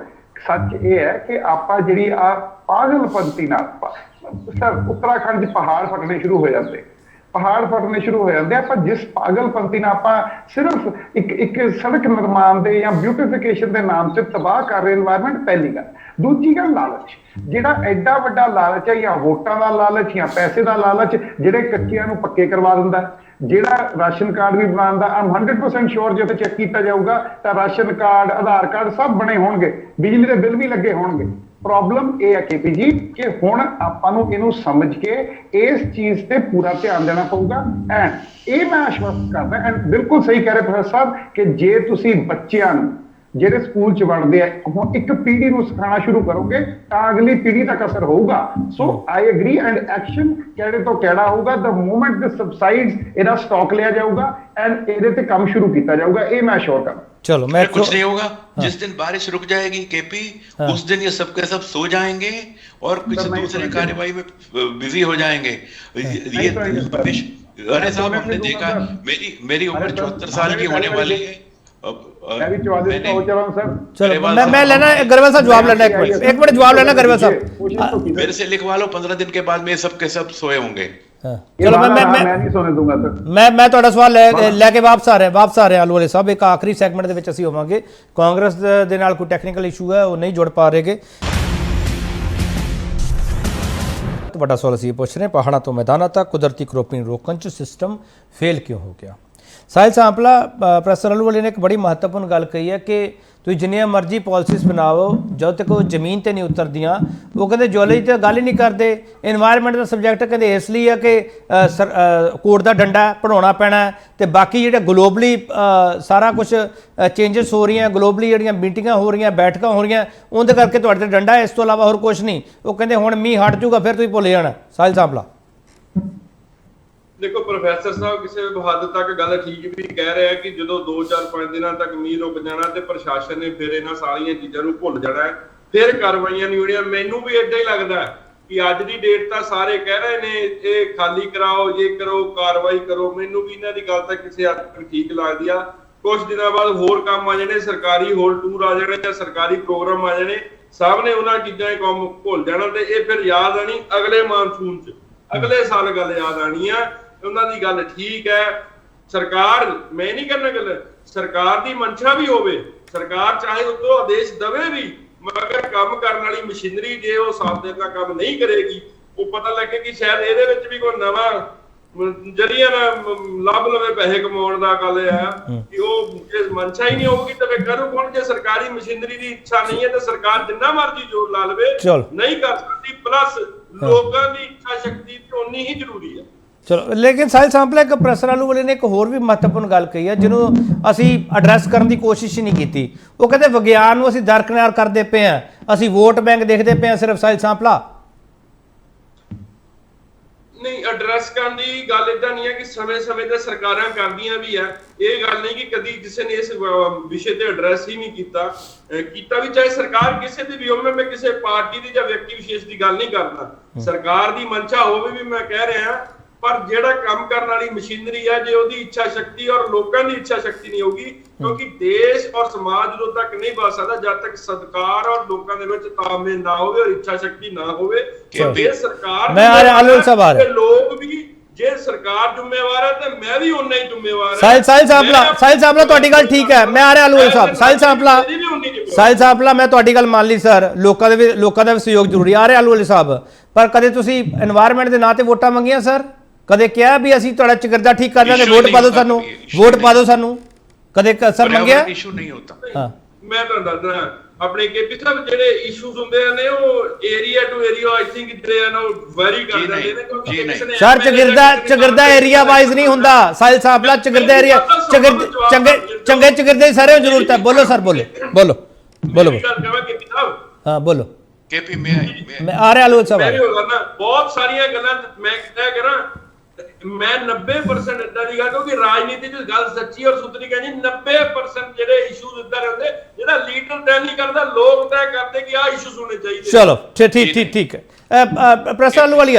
ਸੱਚ ਇਹ ਹੈ ਕਿ ਆਪਾਂ ਜਿਹੜੀ ਆ ਪਾਗਲਪੰਤੀ ਨਾਲ ਸਰ ਉੱਤਰਾਖੰਡ 'ਚ ਪਹਾੜ ਫਟਣੇ ਸ਼ੁਰੂ ਹੋ ਜਾਂਦੇ, ਆਪਾਂ ਜਿਸ ਪਾਗਲਪੰਤੀ ਨਾਲ ਆਪਾਂ ਸਿਰਫ ਇੱਕ ਸੜਕ ਨਿਰਮਾਣ ਦੇ ਜਾਂ ਬਿਊਟੀਫਿਕੇਸ਼ਨ ਦੇ ਨਾਮ 'ਚ ਤਬਾਹ ਕਰ ਰਹੇ এনवायरमेंट, ਪਹਿਲੀ ਗੱਲ। ਦੂਜੀ ਗੱਲ ਲਾਲਚ, ਜਿਹੜਾ ਐਡਾ ਵੱਡਾ ਲਾਲਚ ਹੈ, ਜਾਂ ਵੋਟਾਂ ਦਾ ਲਾਲਚ ਜਾਂ ਪੈਸੇ ਦਾ ਲਾਲਚ, ਜਿਹੜੇ ਕੱਚਿਆਂ ਨੂੰ ਪੱਕੇ ਕਰਵਾ ਦਿੰਦਾ, ਜਿਹੜਾ ਰਾਸ਼ਨ ਕਾਰਡ ਵੀ ਬਣਾਉਂਦਾ। ਆਮ 100% ਸ਼ੋਰ ਜੇ ਤੇ ਚੈੱਕ ਕੀਤਾ ਜਾਊਗਾ ਤਾਂ ਰਾਸ਼ਨ ਕਾਰਡ, ਆਧਾਰ ਕਾਰਡ ਸਭ ਬਣੇ ਹੋਣਗੇ, ਬਿਜਲੀ ਦੇ ਬਿੱਲ ਵੀ ਲੱਗੇ ਹੋਣਗੇ। ਪ੍ਰੋਬਲਮ ਇਹ ਹੈ KP ਜੀ ਕਿ ਹੁਣ ਆਪਾਂ ਨੂੰ ਇਹਨੂੰ ਸਮਝ ਕੇ ਇਸ ਚੀਜ਼ ਤੇ ਪੂਰਾ ਧਿਆਨ ਦੇਣਾ ਪਊਗਾ। ਐਂਡ ਇਹ ਮੈਂ ਆਸ਼ਵਸਤ ਕਰਦਾ, ਐਂਡ ਬਿਲਕੁਲ ਸਹੀ ਕਹਿ ਰਹੇ ਪ੍ਰੋਫੈਸਰ ਸਾਹਿਬ ਕਿ ਜੇ ਤੁਸੀਂ ਬੱਚਿਆਂ ਨੂੰ ਜਿਹੜੇ ਸਕੂਲ 'ਚ ਵੜਦੇ ਆ ਹੁਣ ਇੱਕ ਪੀੜ੍ਹੀ ਨੂੰ ਸਿਖਾਉਣਾ ਸ਼ੁਰੂ ਕਰੋਗੇ ਤਾਂ ਅਗਲੀ ਪੀੜ੍ਹੀ ਤੱਕ ਅਸਰ ਹੋਊਗਾ। ਸੋ ਆਈ ਐਗਰੀ, ਐਂਡ ਐਕਸ਼ਨ ਕਿਹੜੇ ਤੋਂ ਕਿਹੜਾ ਹੋਊਗਾ। ਦ ਮੂਮੈਂਟ ਦਿਸ ਸਬਸਾਈਡਸ ਇਹਦਾ ਸਟਾਕ ਲਿਆ ਜਾਊਗਾ ਐਂਡ ਇਹਦੇ ਤੇ ਕੰਮ ਸ਼ੁਰੂ ਕੀਤਾ ਜਾਊਗਾ, ਇਹ ਮੈਂ ਅਸ਼ੋਰ ਕਰਦਾ। चलो मैं कुछ नहीं होगा। जिस दिन बारिश रुक जाएगी KP, उस दिन ये सब के सब सो जाएंगे और कुछ दूसरी कार्यवाही में बिजी हो जाएंगे। ये अरे साहब हमने देखा, मेरी उम्र 74 साल की होने वाली है। चलो मैं लेना गरवाल साहब जवाब लेना, एक मिनट जवाब लेना गरवाल साहब। मेरे से लिखवा लो 15 दिन के बाद में सब के सब सोए होंगे। चलो मैं नहीं सोने दूंगा सर। मैं ਤੁਹਾਡਾ ਸਵਾਲ ਲੈ ਕੇ ਵਾਪਸ ਆ ਰਿਹਾ ਆਲੂਵਾਲੇ ਸਾਹਿਬ। ਇੱਕ ਆਖਰੀ ਸੈਗਮੈਂਟ ਦੇ ਵਿੱਚ ਅਸੀਂ ਹੋਵਾਂਗੇ। ਕਾਂਗਰਸ ਦੇ ਨਾਲ ਕੋਈ ਟੈਕਨੀਕਲ ਇਸ਼ੂ ਹੈ, ਉਹ ਨਹੀਂ ਜੁੜ ਪਾ ਰਹੇਗੇ। ਵੱਡਾ ਸਵਾਲ ਅਸੀਂ ਪੁੱਛ ਰਹੇ ਪਹਾੜਾਂ ਤੋਂ ਮੈਦਾਨਾਂ ਤੱਕ ਕੁਦਰਤੀ ਕਰੋਪਿੰਗ ਨੂੰ ਰੋਕਣ 'ਚ ਸਿਸਟਮ ਫੇਲ ਕਿਉਂ ਹੋ ਗਿਆ? ਸਾਹਿਲ ਸਾਂਪਲਾ ਪ੍ਰੋਫੈਸਰ ਆਲੂਵਾਲੇ ਨੇ ਇੱਕ ਬੜੀ ਮਹੱਤਵਪੂਰਨ ਗੱਲ ਕਹੀ ਹੈ ਕਿ ਤੁਸੀਂ ਜਿੰਨੀਆਂ ਮਰਜ਼ੀ ਪਾਲਿਸੀਜ਼ ਬਣਾਓ, ਜਦੋਂ ਤੱਕ ਉਹ ਜ਼ਮੀਨ 'ਤੇ ਨਹੀਂ ਉਤਰਦੀਆਂ। ਉਹ ਕਹਿੰਦੇ ਜੁਆਲਜੀ ਤੇ ਗੱਲ ਹੀ ਨਹੀਂ ਕਰਦੇ। এনवायरमेंट ਦਾ ਸਬਜੈਕਟ ਕਹਿੰਦੇ ਇਸ ਲਈ ਹੈ ਕਿ ਕੋਰਟ ਦਾ ਡੰਡਾ ਪੜਾਉਣਾ ਪੈਣਾ, ਤੇ ਬਾਕੀ ਜਿਹੜਾ ਗਲੋਬਲੀ ਸਾਰਾ ਕੁਝ ਚੇਂਜਸ ਹੋ ਰਹੀਆਂ, ਗਲੋਬਲੀ ਜਿਹੜੀਆਂ ਮੀਟਿੰਗਾਂ ਹੋ ਰਹੀਆਂ, ਬੈਠਕਾਂ ਹੋ ਰਹੀਆਂ, ਉਹਦੇ ਕਰਕੇ ਤੁਹਾਡੇ ਤੇ ਡੰਡਾ, ਇਸ ਤੋਂ ਇਲਾਵਾ ਹੋਰ ਕੁਝ ਨਹੀਂ। ਉਹ ਕਹਿੰਦੇ ਹੁਣ ਮੀਂਹ ਹਟ ਜੂਗਾ ਫਿਰ ਤੁਸੀਂ ਭੁੱਲ ਜਾਣਾ। ਸਾਹਿਲ ਸਾਂਪਲਾ ਦੇਖੋ ਪ੍ਰੋਫੈਸਰ ਸਾਹਿਬ ਕਿਸੇ ਹੱਦ ਤੱਕ ਗੱਲ ਠੀਕ ਵੀ ਕਹਿ ਰਿਹਾ ਕਿ ਜਦੋਂ 2-4-5 ਦਿਨਾਂ ਤੱਕ ਮੀਂਹ ਰੁਕ ਜਾਣਾ ਤੇ ਪ੍ਰਸ਼ਾਸਨ ਨੇ ਫਿਰ ਇਹਨਾਂ ਸਾਰੀਆਂ ਚੀਜ਼ਾਂ ਨੂੰ ਭੁੱਲ ਜਾਣਾ, ਫਿਰ ਕਾਰਵਾਈਆਂ ਨਹੀਂ ਹੋਣੀਆਂ। ਮੈਨੂੰ ਵੀ ਏਦਾਂ ਹੀ ਲੱਗਦਾ ਕਿ ਅੱਜ ਦੀ ਡੇਟ ਤਾਂ ਸਾਰੇ ਕਹਿ ਰਹੇ ਨੇ ਇਹ ਖਾਲੀ ਕਰਾਓ, ਇਹ ਕਰੋ, ਕਾਰਵਾਈ ਕਰੋ। ਮੈਨੂੰ ਵੀ ਇਹਨਾਂ ਦੀ ਗੱਲ ਤਾਂ ਕਿਸੇ ਹੱਦ ਤੱਕ ਠੀਕ ਲੱਗਦੀ ਆ। ਕੁਝ ਦਿਨਾਂ ਬਾਅਦ ਹੋਰ ਕੰਮ ਆ ਜਾਣੇ, ਸਰਕਾਰੀ ਹੋਰ ਟੂਰ ਆ ਜਾਣੇ ਜਾਂ ਸਰਕਾਰੀ ਪ੍ਰੋਗਰਾਮ ਆ ਜਾਣੇ, ਸਭ ਨੇ ਉਹਨਾਂ ਚੀਜ਼ਾਂ ਇਹ ਕੰਮ ਭੁੱਲ ਜਾਣਾ ਤੇ ਇਹ ਫਿਰ ਯਾਦ ਆਣੀ ਅਗਲੇ ਮਾਨਸੂਨ 'ਚ, ਅਗਲੇ ਸਾਲ ਗੱਲ ਯਾਦ ਆਣੀ ਆ। ਉਹਨਾਂ ਦੀ ਗੱਲ ਠੀਕ ਹੈ, ਸਰਕਾਰ, ਮੈਂ ਨਹੀਂ ਕਰਨਾ ਗੱਲ, ਸਰਕਾਰ ਦੀ ਮਨਸ਼ਾ ਵੀ ਹੋਵੇ, ਸਰਕਾਰ ਚਾਹੇ ਉਦੋਂ ਆਦੇਸ਼ ਦਵੇ ਵੀ, ਮਗਰ ਕੰਮ ਕਰਨ ਵਾਲੀ ਮਸ਼ੀਨਰੀ ਜੇ ਉਹ ਸਾਫ ਦਿਨ ਦਾ ਕੰਮ ਨਹੀਂ ਕਰੇਗੀ, ਉਹ ਪਤਾ ਲੱਗੇ ਕਿ ਸ਼ਾਇਦ ਇਹਦੇ ਵਿੱਚ ਵੀ ਕੋਈ ਨਵਾਂ ਜਰੀਆ ਨਾ ਲੱਭ ਲਵੇ ਪੈਸੇ ਕਮਾਉਣ ਦਾ ਗੱਲ ਆ ਕਿ ਉਹ ਜੇ ਮਨਸ਼ਾ ਹੀ ਨਹੀਂ ਹੋਊਗੀ ਤਾਂ ਫਿਰ ਕਰੂ ਕੌਣ? ਜੇ ਸਰਕਾਰੀ ਮਸ਼ੀਨਰੀ ਦੀ ਇੱਛਾ ਨਹੀਂ ਹੈ ਤਾਂ ਸਰਕਾਰ ਜਿੰਨਾ ਮਰਜ਼ੀ ਜ਼ੋਰ ਲਾ ਲਵੇ ਨਹੀਂ ਕਰ ਸਕਦੀ। ਪਲੱਸ ਲੋਕਾਂ ਦੀ ਇੱਛਾ ਸ਼ਕਤੀ ਤੇ ਉਨੀ ਹੀ ਜ਼ਰੂਰੀ ਹੈ। ਚਲੋ, ਲੇਕਿਨ ਸਾਹਿਲ ਸਾਂਪਲਾ ਇੱਕ ਪ੍ਰੋਫੈਸਰ ਆਲੂਵਾਲੇ ਨੇ ਇੱਕ ਹੋਰ ਵੀ ਮਹੱਤਵਪੂਰਨ ਗੱਲ ਕਹੀ ਹੈ ਜਿਹਨੂੰ ਅਸੀਂ ਐਡਰੈਸ ਕਰਨ ਦੀ ਕੋਸ਼ਿਸ਼ ਹੀ ਨਹੀਂ ਕੀਤੀ। ਉਹ ਕਹਿੰਦੇ ਵਿਗਿਆਨ ਨੂੰ ਅਸੀਂ ਦਰਕਿਨਾਰ ਕਰਦੇ ਪਏ ਹਾਂ, ਅਸੀਂ ਵੋਟ ਬੈਂਕ ਦੇਖਦੇ ਪਏ ਹਾਂ ਸਿਰਫ। ਸਾਹਿਲ ਸਾਂਪਲਾ ਨਹੀਂ, ਐਡਰੈਸ ਕਰਨ ਦੀ ਗੱਲ ਇਦਾਂ ਨਹੀਂ ਹੈ ਕਿ ਸਮੇਂ-ਸਮੇਂ ਤੇ ਸਰਕਾਰਾਂ ਕਰਦੀਆਂ ਵੀ ਹੈ। ਇਹ ਗੱਲ ਨਹੀਂ ਕਿ ਕਦੀ ਕਿਸੇ ਨੇ ਇਸ ਵਿਸ਼ੇ ਤੇ ਐਡਰੈਸ ਹੀ ਨਹੀਂ ਕੀਤਾ ਵੀ, ਚਾਹੇ ਸਰਕਾਰ ਕਿਸੇ ਦੀ ਵੀ ਹੋਵੇ। ਮੈਂ ਕਿਸੇ ਪਾਰਟੀ ਦੀ ਜਾਂ ਵਿਅਕਤੀ ਵਿਸ਼ੇਸ਼ ਦੀ ਗੱਲ ਨਹੀਂ ਕਰਦਾ, ਸਰਕਾਰ ਦੀ ਮਨਸ਼ਾ ਹੋਵੇ ਵੀ ਮੈਂ ਕਹਿ ਰਿਹਾ, ਪਰ ਜਿਹੜਾ ਕੰਮ ਕਰਨ ਵਾਲੀ ਮਸ਼ੀਨਰੀ ਹੈ ਜੇ ਉਹਦੀ ਇੱਛਾ ਸ਼ਕਤੀ ਔਰ ਲੋਕਾਂ ਦੀ ਇੱਛਾ ਸ਼ਕਤੀ ਨਹੀਂ ਹੋਗੀ, ਕਿਉਂਕਿ ਦੇਸ਼ ਔਰ ਸਮਾਜ ਉਦੋਂ ਤੱਕ ਨਹੀਂ ਬਚ ਸਕਦਾ ਜਦ ਤੱਕ ਸਤਿਕਾਰ ਔਰ ਲੋਕਾਂ ਦੇ ਵਿੱਚ ਤਾਲਮੇਲ ਨਾ ਹੋਵੇ ਔਰ ਇੱਛਾ ਸ਼ਕਤੀ ਨਾ ਹੋਵੇ। ਜੇ ਸਰਕਾਰ ਲੋਕ ਵੀ, ਜੇ ਸਰਕਾਰ ਜ਼ਿੰਮੇਵਾਰ ਹੈ ਤੇ ਮੈਂ ਵੀ ਉਨਾ ਹੀ ਜ਼ਿੰਮੇਵਾਰ ਹਾਂ। ਸਾਹਿਲ ਸਾਂਪਲਾ ਤੁਹਾਡੀ ਗੱਲ ਠੀਕ ਹੈ, ਮੈਂ ਆ ਰਿਹਾ ਆਲੂਵਾਲੇ ਸਾਹਿਬ। ਸਾਹਿਲ ਸਾਂਪਲਾ ਮੈਂ ਤੁਹਾਡੀ ਗੱਲ ਮੰਨ ਲਈ ਸਰ, ਲੋਕਾਂ ਦਾ ਵੀ ਸਹਿਯੋਗ ਜ਼ਰੂਰੀ। ਆ ਰਿਹਾ ਆਲੂਵਾਲੇ ਸਾਹਿਬ, ਪਰ ਕਦੇ ਤੁਸੀਂ এনवायरमेंट ਦੇ ਨਾਂ ਤੇ ਵੋਟਾਂ ਮੰਗੀਆਂ ਸਰ? ਕਦੇ ਕਿਹਾ ਵੀ ਅਸੀਂ ਤੁਹਾਡਾ ਚਿਗਰਦਾ ਠੀਕ ਕਰ ਦਾਂਗੇ, ਵੋਟ ਪਾ ਦਿਓ ਸਾਨੂੰ, ਵੋਟ ਪਾ ਦਿਓ ਸਾਨੂੰ? ਕਦੇ ਸਰ ਮੰਗਿਆ? ਇਸ਼ੂ ਨਹੀਂ ਹੁੰਦਾ। ਹਾਂ, ਮੈਂ ਤੁਹਾਨੂੰ ਦੱਸਦਾ ਆਪਣੇ ਕੇਪੀ ਸਾਹਿਬ ਜਿਹੜੇ ਇਸ਼ੂਜ਼ ਹੁੰਦੇ ਨੇ ਉਹ area to area I think ਜਿਹੜੇ ਹਨ ਉਹ ਵੈਰੀ ਕਰ ਜਾਂਦੇ ਨੇ, ਕਿਉਂਕਿ ਕਿਸੇ ਨੇ ਸਰ ਚਿਗਰਦਾ ਏਰੀਆ ਵਾਈਜ਼ ਨਹੀਂ ਹੁੰਦਾ। ਸਾਹਿਲ ਸਾਂਪਲਾ ਚਿਗਰਦਾ ਏਰੀਆ ਚੰਗੇ ਚਿਗਰਦੇ ਸਾਰੇ ਜ਼ਰੂਰਤ ਹੈ। ਬੋਲੋ ਸਰ, ਬੋਲੋ। ਹਾਂ ਬੋਲੋ। ਕੇਪੀ ਮੈਂ ਆ ਰਿਹਾ ਆਲੂਵਾਲੇ ਸਾਹਿਬ, ਬਹੁਤ ਸਾਰੀਆਂ ਗੱਲਾਂ ਮੈਂ ਕਿਹਾ ਕਰਾਂ, ਮੈਂ 90% ਇਦਾਂ ਦੀ ਗੱਲ, ਕਿਉਂਕਿ ਰਾਜਨੀਤੀ ਦੀ ਗੱਲ ਸੱਚੀ ਔਰ ਸੁਥਰੀ ਕਹਿੰਦੀ 90% ਜਿਹੜੇ ਇਸ਼ੂਜ਼ ਇਦਾਂ ਰਹਿੰਦੇ ਜਿਹੜਾ ਲੀਡਰ ਤੈਅ ਨਹੀਂ ਕਰਦਾ, ਲੋਕ ਤੈਅ ਕਰਦੇ ਕਿ ਆਹ ਇਸ਼ੂਜ਼ ਹੋਣੇ ਚਾਹੀਦੇ। ਚਲੋ ਠੀਕ ਹੈ। ਪ੍ਰੋਫੈਸਰ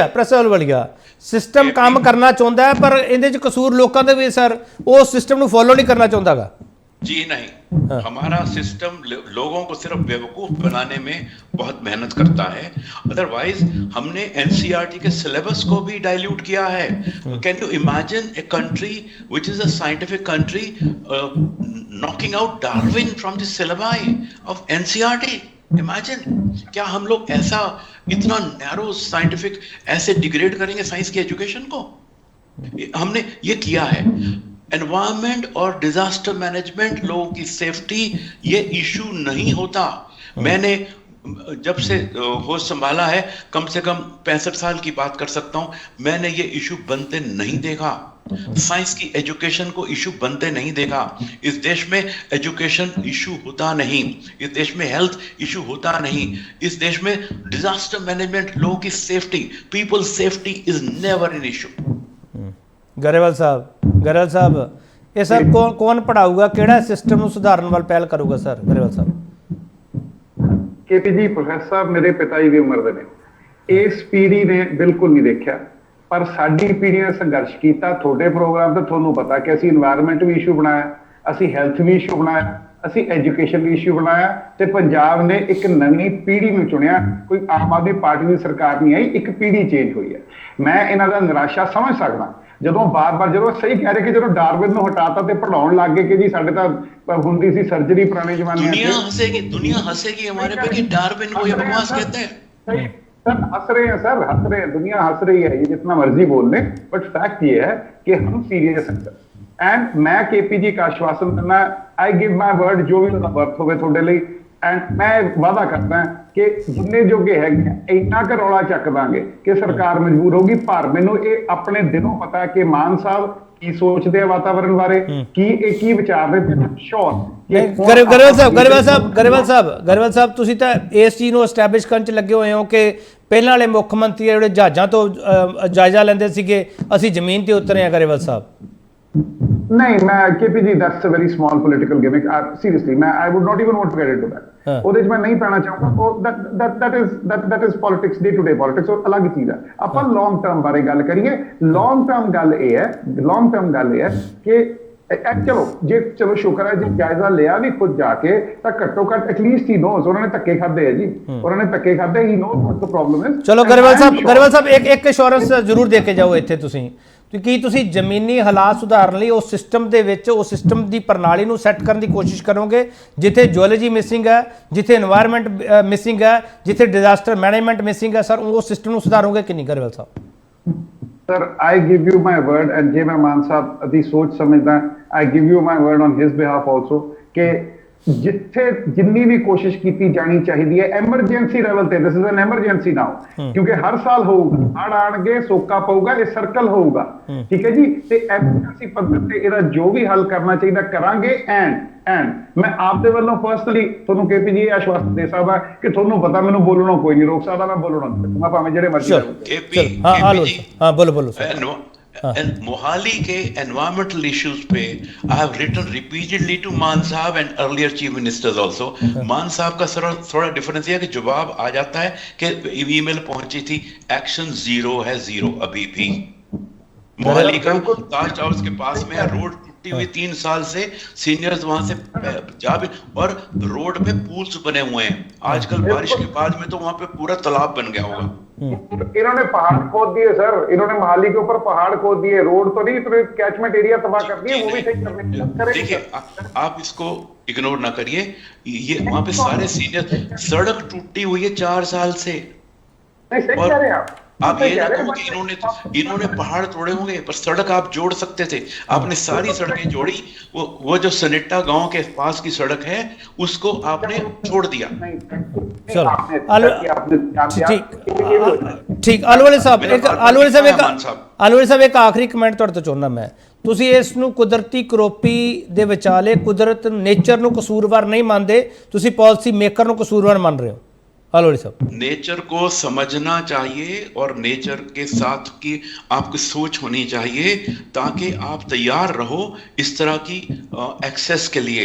ਆਲੂਵਾਲੀਆ ਸਿਸਟਮ ਕੰਮ ਕਰਨਾ ਚਾਹੁੰਦਾ ਹੈ, ਪਰ ਇਹਦੇ ਚ ਕਸੂਰ ਲੋਕਾਂ ਦੇ ਵੀ ਸਰ, ਉਹ ਸਿਸਟਮ ਨੂੰ ਫੋਲੋ नहीं करना चाहता गा। जी नहीं, हमारा सिस्टम लोगों को सिर्फ बेवकूफ बनाने में बहुत मेहनत करता है। अदरवाइज हमने एनसीईआरटी के सिलेबस को भी डाइल्यूट किया है। Can you imagine a country which is a scientific country knocking out Darwin from the syllabus of NCERT? Imagine, क्या हम लोग ऐसा इतना नैरो साइंटिफिक ऐसे डिग्रेड करेंगे साइंस की एजुकेशन को? हमने ये किया है। एनवायरमेंट और डिजास्टर मैनेजमेंट, लोगों की सेफ्टी, ये इशू नहीं होता। मैंने जब से होश संभाला है, कम से कम 65 साल की बात कर सकता हूं, मैंने ये इशू बनते नहीं देखा। साइंस की एजुकेशन को इशू बनते नहीं देखा। इस देश में एजुकेशन इशू होता नहीं, इस देश में हेल्थ इशू होता नहीं, इस देश में डिजास्टर मैनेजमेंट, लोगों की safety, people safety is never an issue. Grewal साहब ये सर कौन पढ़ाऊगा, ਕਿਹੜਾ ਸਿਸਟਮ ਨੂੰ ਸੁਧਾਰਨ ਵੱਲ ਪਹਿਲ ਕਰੂਗਾ ਸਰ? गरेवाल साहब। केपी जी प्रोफेसर साहब मेरे पिता जी की उम्र ਦੇ ਨੇ, ਇਸ ਪੀੜ੍ਹੀ ਨੇ ਬਿਲਕੁਲ ਨਹੀਂ ਦੇਖਿਆ, ਪਰ ਸਾਡੀ ਪੀੜ੍ਹੀ ਨੇ ਸੰਘਰਸ਼ ਕੀਤਾ। ਤੁਹਾਡੇ ਪ੍ਰੋਗਰਾਮ ਤੇ ਤੁਹਾਨੂੰ ਪਤਾ ਕਿ ਅਸੀਂ এনवायरमेंट ਵੀ ਇਸ਼ੂ ਬਣਾਇਆ, ਅਸੀਂ ਹੈਲਥ ਵੀ ਇਸ਼ੂ ਬਣਾਇਆ, ਅਸੀਂ ਐਜੂਕੇਸ਼ਨ ਵੀ ਇਸ਼ੂ ਬਣਾਇਆ, ਤੇ ਪੰਜਾਬ ਨੇ ਇੱਕ ਨਵੀਂ ਪੀੜ੍ਹੀ ਨੂੰ ਚੁਣਿਆ। ਕੋਈ ਆਮ ਆਦਮੀ ਪਾਰਟੀ ਦੀ ਸਰਕਾਰ ਨਹੀਂ ਆਈ, ਇੱਕ ਪੀੜ੍ਹੀ ਚੇਂਜ ਹੋਈ ਹੈ। ਮੈਂ ਇਹਨਾਂ ਦਾ ਨਿਰਾਸ਼ਾ ਸਮਝ ਸਕਦਾ ਜਦੋਂ ਬਾਰ-ਬਾਰ, ਜਦੋਂ ਸਹੀ ਕਹਿ ਰਹੇ ਕਿ ਜਦੋਂ ਡਾਰਵਿਨ ਨੂੰ ਹਟਾਤਾ ਤੇ ਪੜਾਉਣ ਲੱਗ ਗਏ ਕਿ ਜੀ ਸਾਡੇ ਤਾਂ ਹੁੰਦੀ ਸੀ ਸਰਜਰੀ ਪੁਰਾਣੇ ਜ਼ਮਾਨੇ में। दुनिया हंसेगी हमारे पे कि डार्विन को ये बकवास कहते हैं। सर हंस रहे हैं, सर हंस रहे हैं, दुनिया हंस रही है, ये जितना मर्जी बोल लें, बट फैक्ट ये है कि हम सीरियस हैं सर। एंड मैं केपी जी का आश्वासन करना, आई गिव माई वर्ड, जो भी वर्थ होवे थोड़े लिए, एंड मैं वादा करता कि जिन्ने जोगे है इन्ना क रौला चक दांगे कि सरकार मजबूर होगी। पर मैनू ये अपने दिलों पता है कि मान साहब की सोचते हैं वातावरण बारे, की विचार रहे। श्योर गरेवाल साहब ਤੁਸੀਂ ਤਾਂ ਇਸ ਚੀਜ਼ ਨੂੰ ਐਸਟੈਬਲਿਸ਼ ਕਰਨ 'ਚ ਲੱਗੇ ਹੋਏ ਹੋ ਕਿ ਪਹਿਲਾਂ ਵਾਲੇ ਮੁੱਖ ਮੰਤਰੀ ਜਿਹੜੇ ਜਹਾਜ਼ਾਂ ਤੋਂ ਜਾਇਜ਼ਾ ਲੈਂਦੇ ਸੀਗੇ, ਅਸੀਂ ਜ਼ਮੀਨ ਤੇ ਉਤਰੇ ਹਾਂ। गरेवाल साहब नहीं, मैं KP ji that's a very small political gimmick, seriously मैं I would not even want to get into that. ਉਹਦੇ 'ਚ ਮੈਂ ਨਹੀਂ ਪੈਣਾ ਚਾਹੂੰਗਾ। that is politics, day to day politics, ਉਹ ਅਲੱਗ ਚੀਜ਼ ਹੈ। ਆਪਾਂ ਲੌਂਗ ਟਰਮ ਬਾਰੇ ਗੱਲ ਕਰੀਏ। ਲੌਂਗ ਟਰਮ ਗੱਲ ਇਹ ਹੈ ਕਿ ਚਲੋ ਜੇ ਚਲੋ ਸ਼ੁਕਰ ਹੈ ਜੇ ਜਾਇਜ਼ਾ ਲਿਆ ਵੀ ਖੁਦ ਜਾ ਕੇ ਤਾਂ ਘੱਟੋ ਘੱਟ ਐਟਲੀਸਟ ਹੀ ਨੋਜ਼ ਉਹਨਾਂ ਨੇ ਧੱਕੇ ਖਾਦੇ ਹੈ ਜੀ, ਉਹਨਾਂ ਨੇ ਧੱਕੇ ਖਾਦੇ ਹੀ knows what the problem is. ਚਲੋ ਗਰੇਵਾਲ ਸਾਹਿਬ ਇੱਕ ਅਸ਼ੋਰੈਂਸ ਜ਼ਰੂਰ ਦੇ ਕੇ ਜਾਓ ਇੱਥੇ ਤੁਸੀਂ ਕੀ ਤੁਸੀਂ ਜ਼ਮੀਨੀ ਹਾਲਾਤ ਸੁਧਾਰਨ ਲਈ ਉਸ ਸਿਸਟਮ ਦੇ ਵਿੱਚ ਉਸ ਸਿਸਟਮ ਦੀ ਪ੍ਰਣਾਲੀ ਨੂੰ ਸੈੱਟ ਕਰਨ ਦੀ ਕੋਸ਼ਿਸ਼ ਕਰੋਗੇ ਜਿੱਥੇ ਜਿਓਲੋਜੀ ਮਿਸਿੰਗ ਹੈ, ਜਿੱਥੇ এনवायरमेंट ਮਿਸਿੰਗ ਹੈ, ਜਿੱਥੇ ਡਿਜ਼ਾਸਟਰ ਮੈਨੇਜਮੈਂਟ ਮਿਸਿੰਗ ਹੈ ਸਰ, ਉਸ ਸਿਸਟਮ ਨੂੰ ਸੁਧਾਰੋਗੇ ਕਿ ਨਹੀਂ ਗਰੇਵਾਲ ਸਾਹਿਬ? Sir, I give you my word, and ਜੇ ਮੈਂ ਮਾਨ ਸਾਹਿਬ ਦੀ ਸੋਚ ਸਮਝਦਾ, I give you my word on his behalf also ਕਿ ਜਿੱਥੇ ਜਿੰਨੀ ਵੀ ਕੋਸ਼ਿਸ਼ ਕੀਤੀ ਜਾਣੀ ਚਾਹੀਦੀ ਹੈ ਐਮਰਜੈਂਸੀ ਲੈਵਲ ਤੇ, ਦਿਸ ਇਜ਼ ਐਨ ਐਮਰਜੈਂਸੀ ਨਾਓ, ਕਿਉਂਕਿ ਹਰ ਸਾਲ ਹੋਊਗਾ, ਹੜ੍ਹ ਆਉਣਗੇ, ਸੋਕਾ ਪਊਗਾ, ਇਹ ਸਰਕਲ ਹੋਊਗਾ, ਠੀਕ ਹੈ ਜੀ, ਤੇ ਐਮਰਜੈਂਸੀ ਪੱਧਰ ਤੇ ਇਹਦਾ ਜੋ ਵੀ ਹੱਲ ਕਰਨਾ ਚਾਹੀਦਾ ਕਰਾਂਗੇ। ਐਂਡ ਮੈਂ ਆਪ ਦੇ ਵੱਲੋਂ ਪਰਸਨਲੀ ਤੁਹਾਨੂੰ KP ਜੀ ਆਸ਼ਵਾਸਨ ਦੇ ਸਕਦਾ ਕਿ ਤੁਹਾਨੂੰ ਪਤਾ ਮੈਨੂੰ ਬੋਲਣੋਂ ਕੋਈ ਨਹੀਂ ਰੋਕ ਸਕਦਾ, ਮੈਂ ਬੋਲਣਾ ਮੈਂ ਭਾਵੇਂ ਜਿਹੜੇ ਮਰਜ਼ੀ ਹਾਂ ਬੋਲੋ ਸਰ। And Mohali के environmental issues पे I have written repeatedly to मान साहब and earlier chief ministers also। मान साहब का थोड़ा डिफरेंस ये है कि जवाब आ जाता है कि ईमेल पहुंची थी, एक्शन जीरो है, जीरो अभी भी। मोहाली का ताज टावर्स के पास में रोड टूटी हुई 3 साल से, सीनियर्स वहां से जा भी, और रोड पे पूल्स बने हुए हैं, आजकल बारिश के बाद में तो वहां पे पूरा तालाब बन गया होगा। इन्होंने पहाड़ खोद दिए सर, इन्होंने मोहाली के ऊपर पहाड़ खोद दिए, रोड तो नहीं, तो कैचमेंट एरिया तबाह कर दिए, वो भी सही करने। देखिए आप इसको इग्नोर ना करिए, ये वहां पे सारे सीनियर, सड़क टूटी हुई है 4 साल से, नहीं सही कह रहे हैं आप ये ना कहो कि इन्होंने पहाड़ तोड़े होंगे, पर सड़क आप जोड़ सकते थे, आपने सारी सड़कें जोड़ी, वो जो सनिट्टा गांव के पास की सड़क है उसको आपने छोड़ दिया। ठीक ਆਲੂਵਾਲੇ ਸਾਹਿਬ ਇੱਕ ਆਖਰੀ ਕਮੈਂਟ ਤੁਹਾਡੇ ਤੋਂ ਚਾਹੁੰਦਾ ਮੈਂ, ਤੁਸੀਂ ਇਸ ਨੂੰ ਕੁਦਰਤੀ ਕਰੋਪੀ ਦੇ ਵਿਚਾਲੇ ਕੁਦਰਤ ਨੇਚਰ ਨੂੰ ਕਸੂਰਵਾਰ ਨਹੀਂ ਮੰਨਦੇ, ਤੁਸੀਂ ਪਾਲਿਸੀ ਮੇਕਰ ਨੂੰ ਕਸੂਰਵਾਰ ਮੰਨ ਰਹੇ ਹੋ? आलोड़ी साहब, नेचर को समझना चाहिए और नेचर के साथ की आपकी सोच होनी चाहिए ताकि आप तैयार रहो इस तरह की एक्सेस के लिए।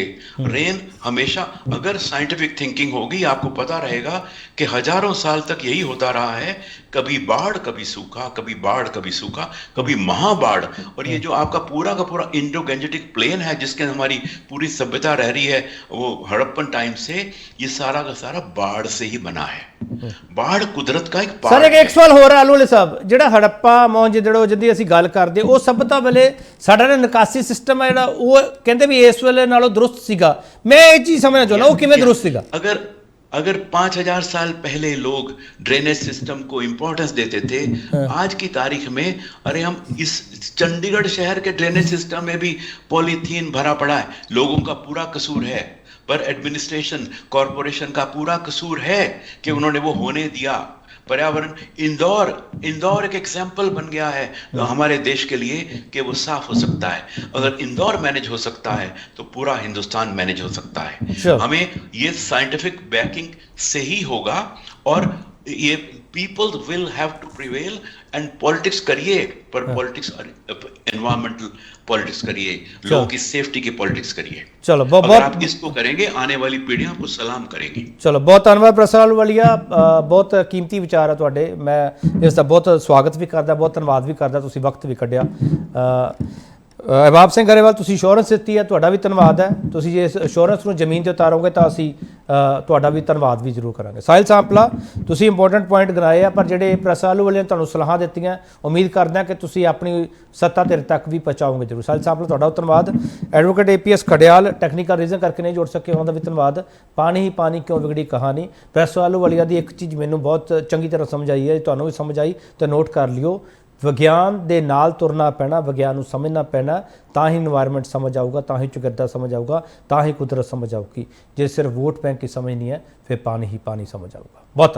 रेन हमेशा, अगर साइंटिफिक थिंकिंग होगी आपको पता रहेगा कि हजारों साल तक यही होता रहा है, कभी बाढ़ कभी सूखा, कभी बाढ़ कभी सूखा, कभी महाबाढ़। और ये जो आपका पूरा का पूरा इंडो गैंजेटिक प्लेन है जिसके हमारी पूरी सभ्यता रह रही है वो हड़प्पन टाइम से, ये सारा का सारा बाढ़ से ही बना है। बाढ़ कुदरत का एक सर एक सवाल हो रहा आलूवाले साहब, ਜਿਹੜਾ ਹੜੱਪਾ ਮੋਹਨਜੋਦੜੋ ਜਿਹਦੀ ਅਸੀਂ ਗੱਲ ਕਰਦੇ, ਉਹ ਸਭ्यता ਵੇਲੇ ਸਾਡਾ ਜਿਹੜਾ ਨਿਕਾਸੀ ਸਿਸਟਮ ਹੈ ਜਿਹੜਾ ਉਹ ਕਹਿੰਦੇ ਵੀ ਇਸ ਵੇਲੇ ਨਾਲੋਂ ਦਰੁਸਤ ਸੀਗਾ, ਮੈਂ ਇਹ ਚੀਜ਼ ਸਮਝਣਾ ਚਾਹੁੰਦਾ ਉਹ ਕਿਵੇਂ ਦਰੁਸਤ ਸੀਗਾ? अगर 5000 साल पहले लोग ड्रेनेज सिस्टम को इंपॉर्टेंस देते थे, आज की तारीख में अरे हम इस चंडीगढ़ शहर के ड्रेनेज सिस्टम में भी पॉलीथीन भरा पड़ा है, लोगों का पूरा कसूर है, पर एडमिनिस्ट्रेशन कॉरपोरेशन का पूरा कसूर है कि उन्होंने वो होने दिया। पर्यावरण इंदौर एक एग्जाम्पल बन गया है हमारे देश के लिए कि वो साफ हो सकता है। अगर इंदौर मैनेज हो सकता है तो पूरा हिंदुस्तान मैनेज हो सकता है। हमें ये साइंटिफिक बैकिंग से ही होगा और ये people will have to prevail and politics करिए, पर पॉलिटिक्स एनवायरमेंटल पॉलिटिक्स करिए, लोगों की सेफ्टी की पॉलिटिक्स करिए। चलो अगर आप इसको करेंगे आने वाली पीढ़ियां आपको सलाम करेंगी। चलो बहुत धन्यवाद प्रसाद आलूवालिया, बहुत कीमती विचार है तुहाडे, मैं इसका बहुत स्वागत भी करदा, बहुत धन्यवाद भी करदा, तुसीं वक्त भी कढिया। अहबाब सिंह गरेवाल तुसीं इंश्योरेंस ਦਿੱਤੀ ਹੈ, ਤੁਹਾਡਾ ਵੀ ਧੰਨਵਾਦ ਹੈ, ਤੁਸੀਂ ਜੇ ਇਸ ਇੰਸ਼ੋਰੈਂਸ ਨੂੰ ਜ਼ਮੀਨ 'ਤੇ ਉਤਾਰੋਗੇ ਤਾਂ ਅਸੀਂ ਤੁਹਾਡਾ ਵੀ ਧੰਨਵਾਦ ਵੀ ਜ਼ਰੂਰ ਕਰਾਂਗੇ। ਸਾਹਿਲ ਸਾਂਪਲਾ ਤੁਸੀਂ ਇੰਪੋਰਟੈਂਟ ਪੁਆਇੰਟ ਗਿਣਾਏ ਆ, ਪਰ ਜਿਹੜੇ ਪ੍ਰੈਸ ਆਲੂਵਾਲੇ ਨੇ ਤੁਹਾਨੂੰ ਸਲਾਹਾਂ ਦਿੱਤੀਆਂ, ਉਮੀਦ ਕਰਦੇ ਹਾਂ ਕਿ ਤੁਸੀਂ ਆਪਣੀ ਸੱਤਾ ਧਿਰ ਤੱਕ ਵੀ ਪਹੁੰਚਾਓਗੇ ਜ਼ਰੂਰ। ਸਾਹਿਲ ਸਾਂਪਲਾ ਤੁਹਾਡਾ ਧੰਨਵਾਦ। Advocate APS Kharial technical reason ਕਰਕੇ ਨਹੀਂ ਜੁੜ ਸਕੇ, ਉਹਨਾਂ ਦਾ ਵੀ ਧੰਨਵਾਦ। ਪਾਣੀ ਹੀ ਪਾਣੀ ਕਿਉਂ ਵਿਗੜੀ ਕਹਾਣੀ, ਪ੍ਰੈਸ ਆਲੂਵਾਲੀਆ ਦੀ ਇੱਕ ਚੀਜ਼ ਮੈਨੂੰ ਬਹੁਤ ਚੰਗੀ ਤਰ੍ਹਾਂ ਸਮਝ ਆਈ ਹੈ, ਤੁਹਾਨੂੰ ਵੀ ਸਮਝ ਆਈ ਤਾਂ ਨੋਟ ਕਰ ਲਿਓ, ਵਿਗਿਆਨ ਦੇ ਨਾਲ ਤੁਰਨਾ ਪੈਣਾ, ਵਿਗਿਆਨ ਨੂੰ ਸਮਝਣਾ ਪੈਣਾ, ਤਾਂ ਹੀ ਇਨਵਾਇਰਮੈਂਟ ਸਮਝ ਆਊਗਾ, ਤਾਂ ਹੀ ਚੁਗਿਰਦਾ ਸਮਝ ਆਊਗਾ, ਤਾਂ ਹੀ ਕੁਦਰਤ ਸਮਝ ਆਊਗੀ। ਜੇ ਸਿਰਫ ਵੋਟ ਬੈਂਕ ਕੀ ਸਮਝ ਨਹੀਂ ਹੈ ਫਿਰ ਪਾਣੀ ਹੀ ਪਾਣੀ ਸਮਝ ਆਊਗਾ। ਬਹੁਤ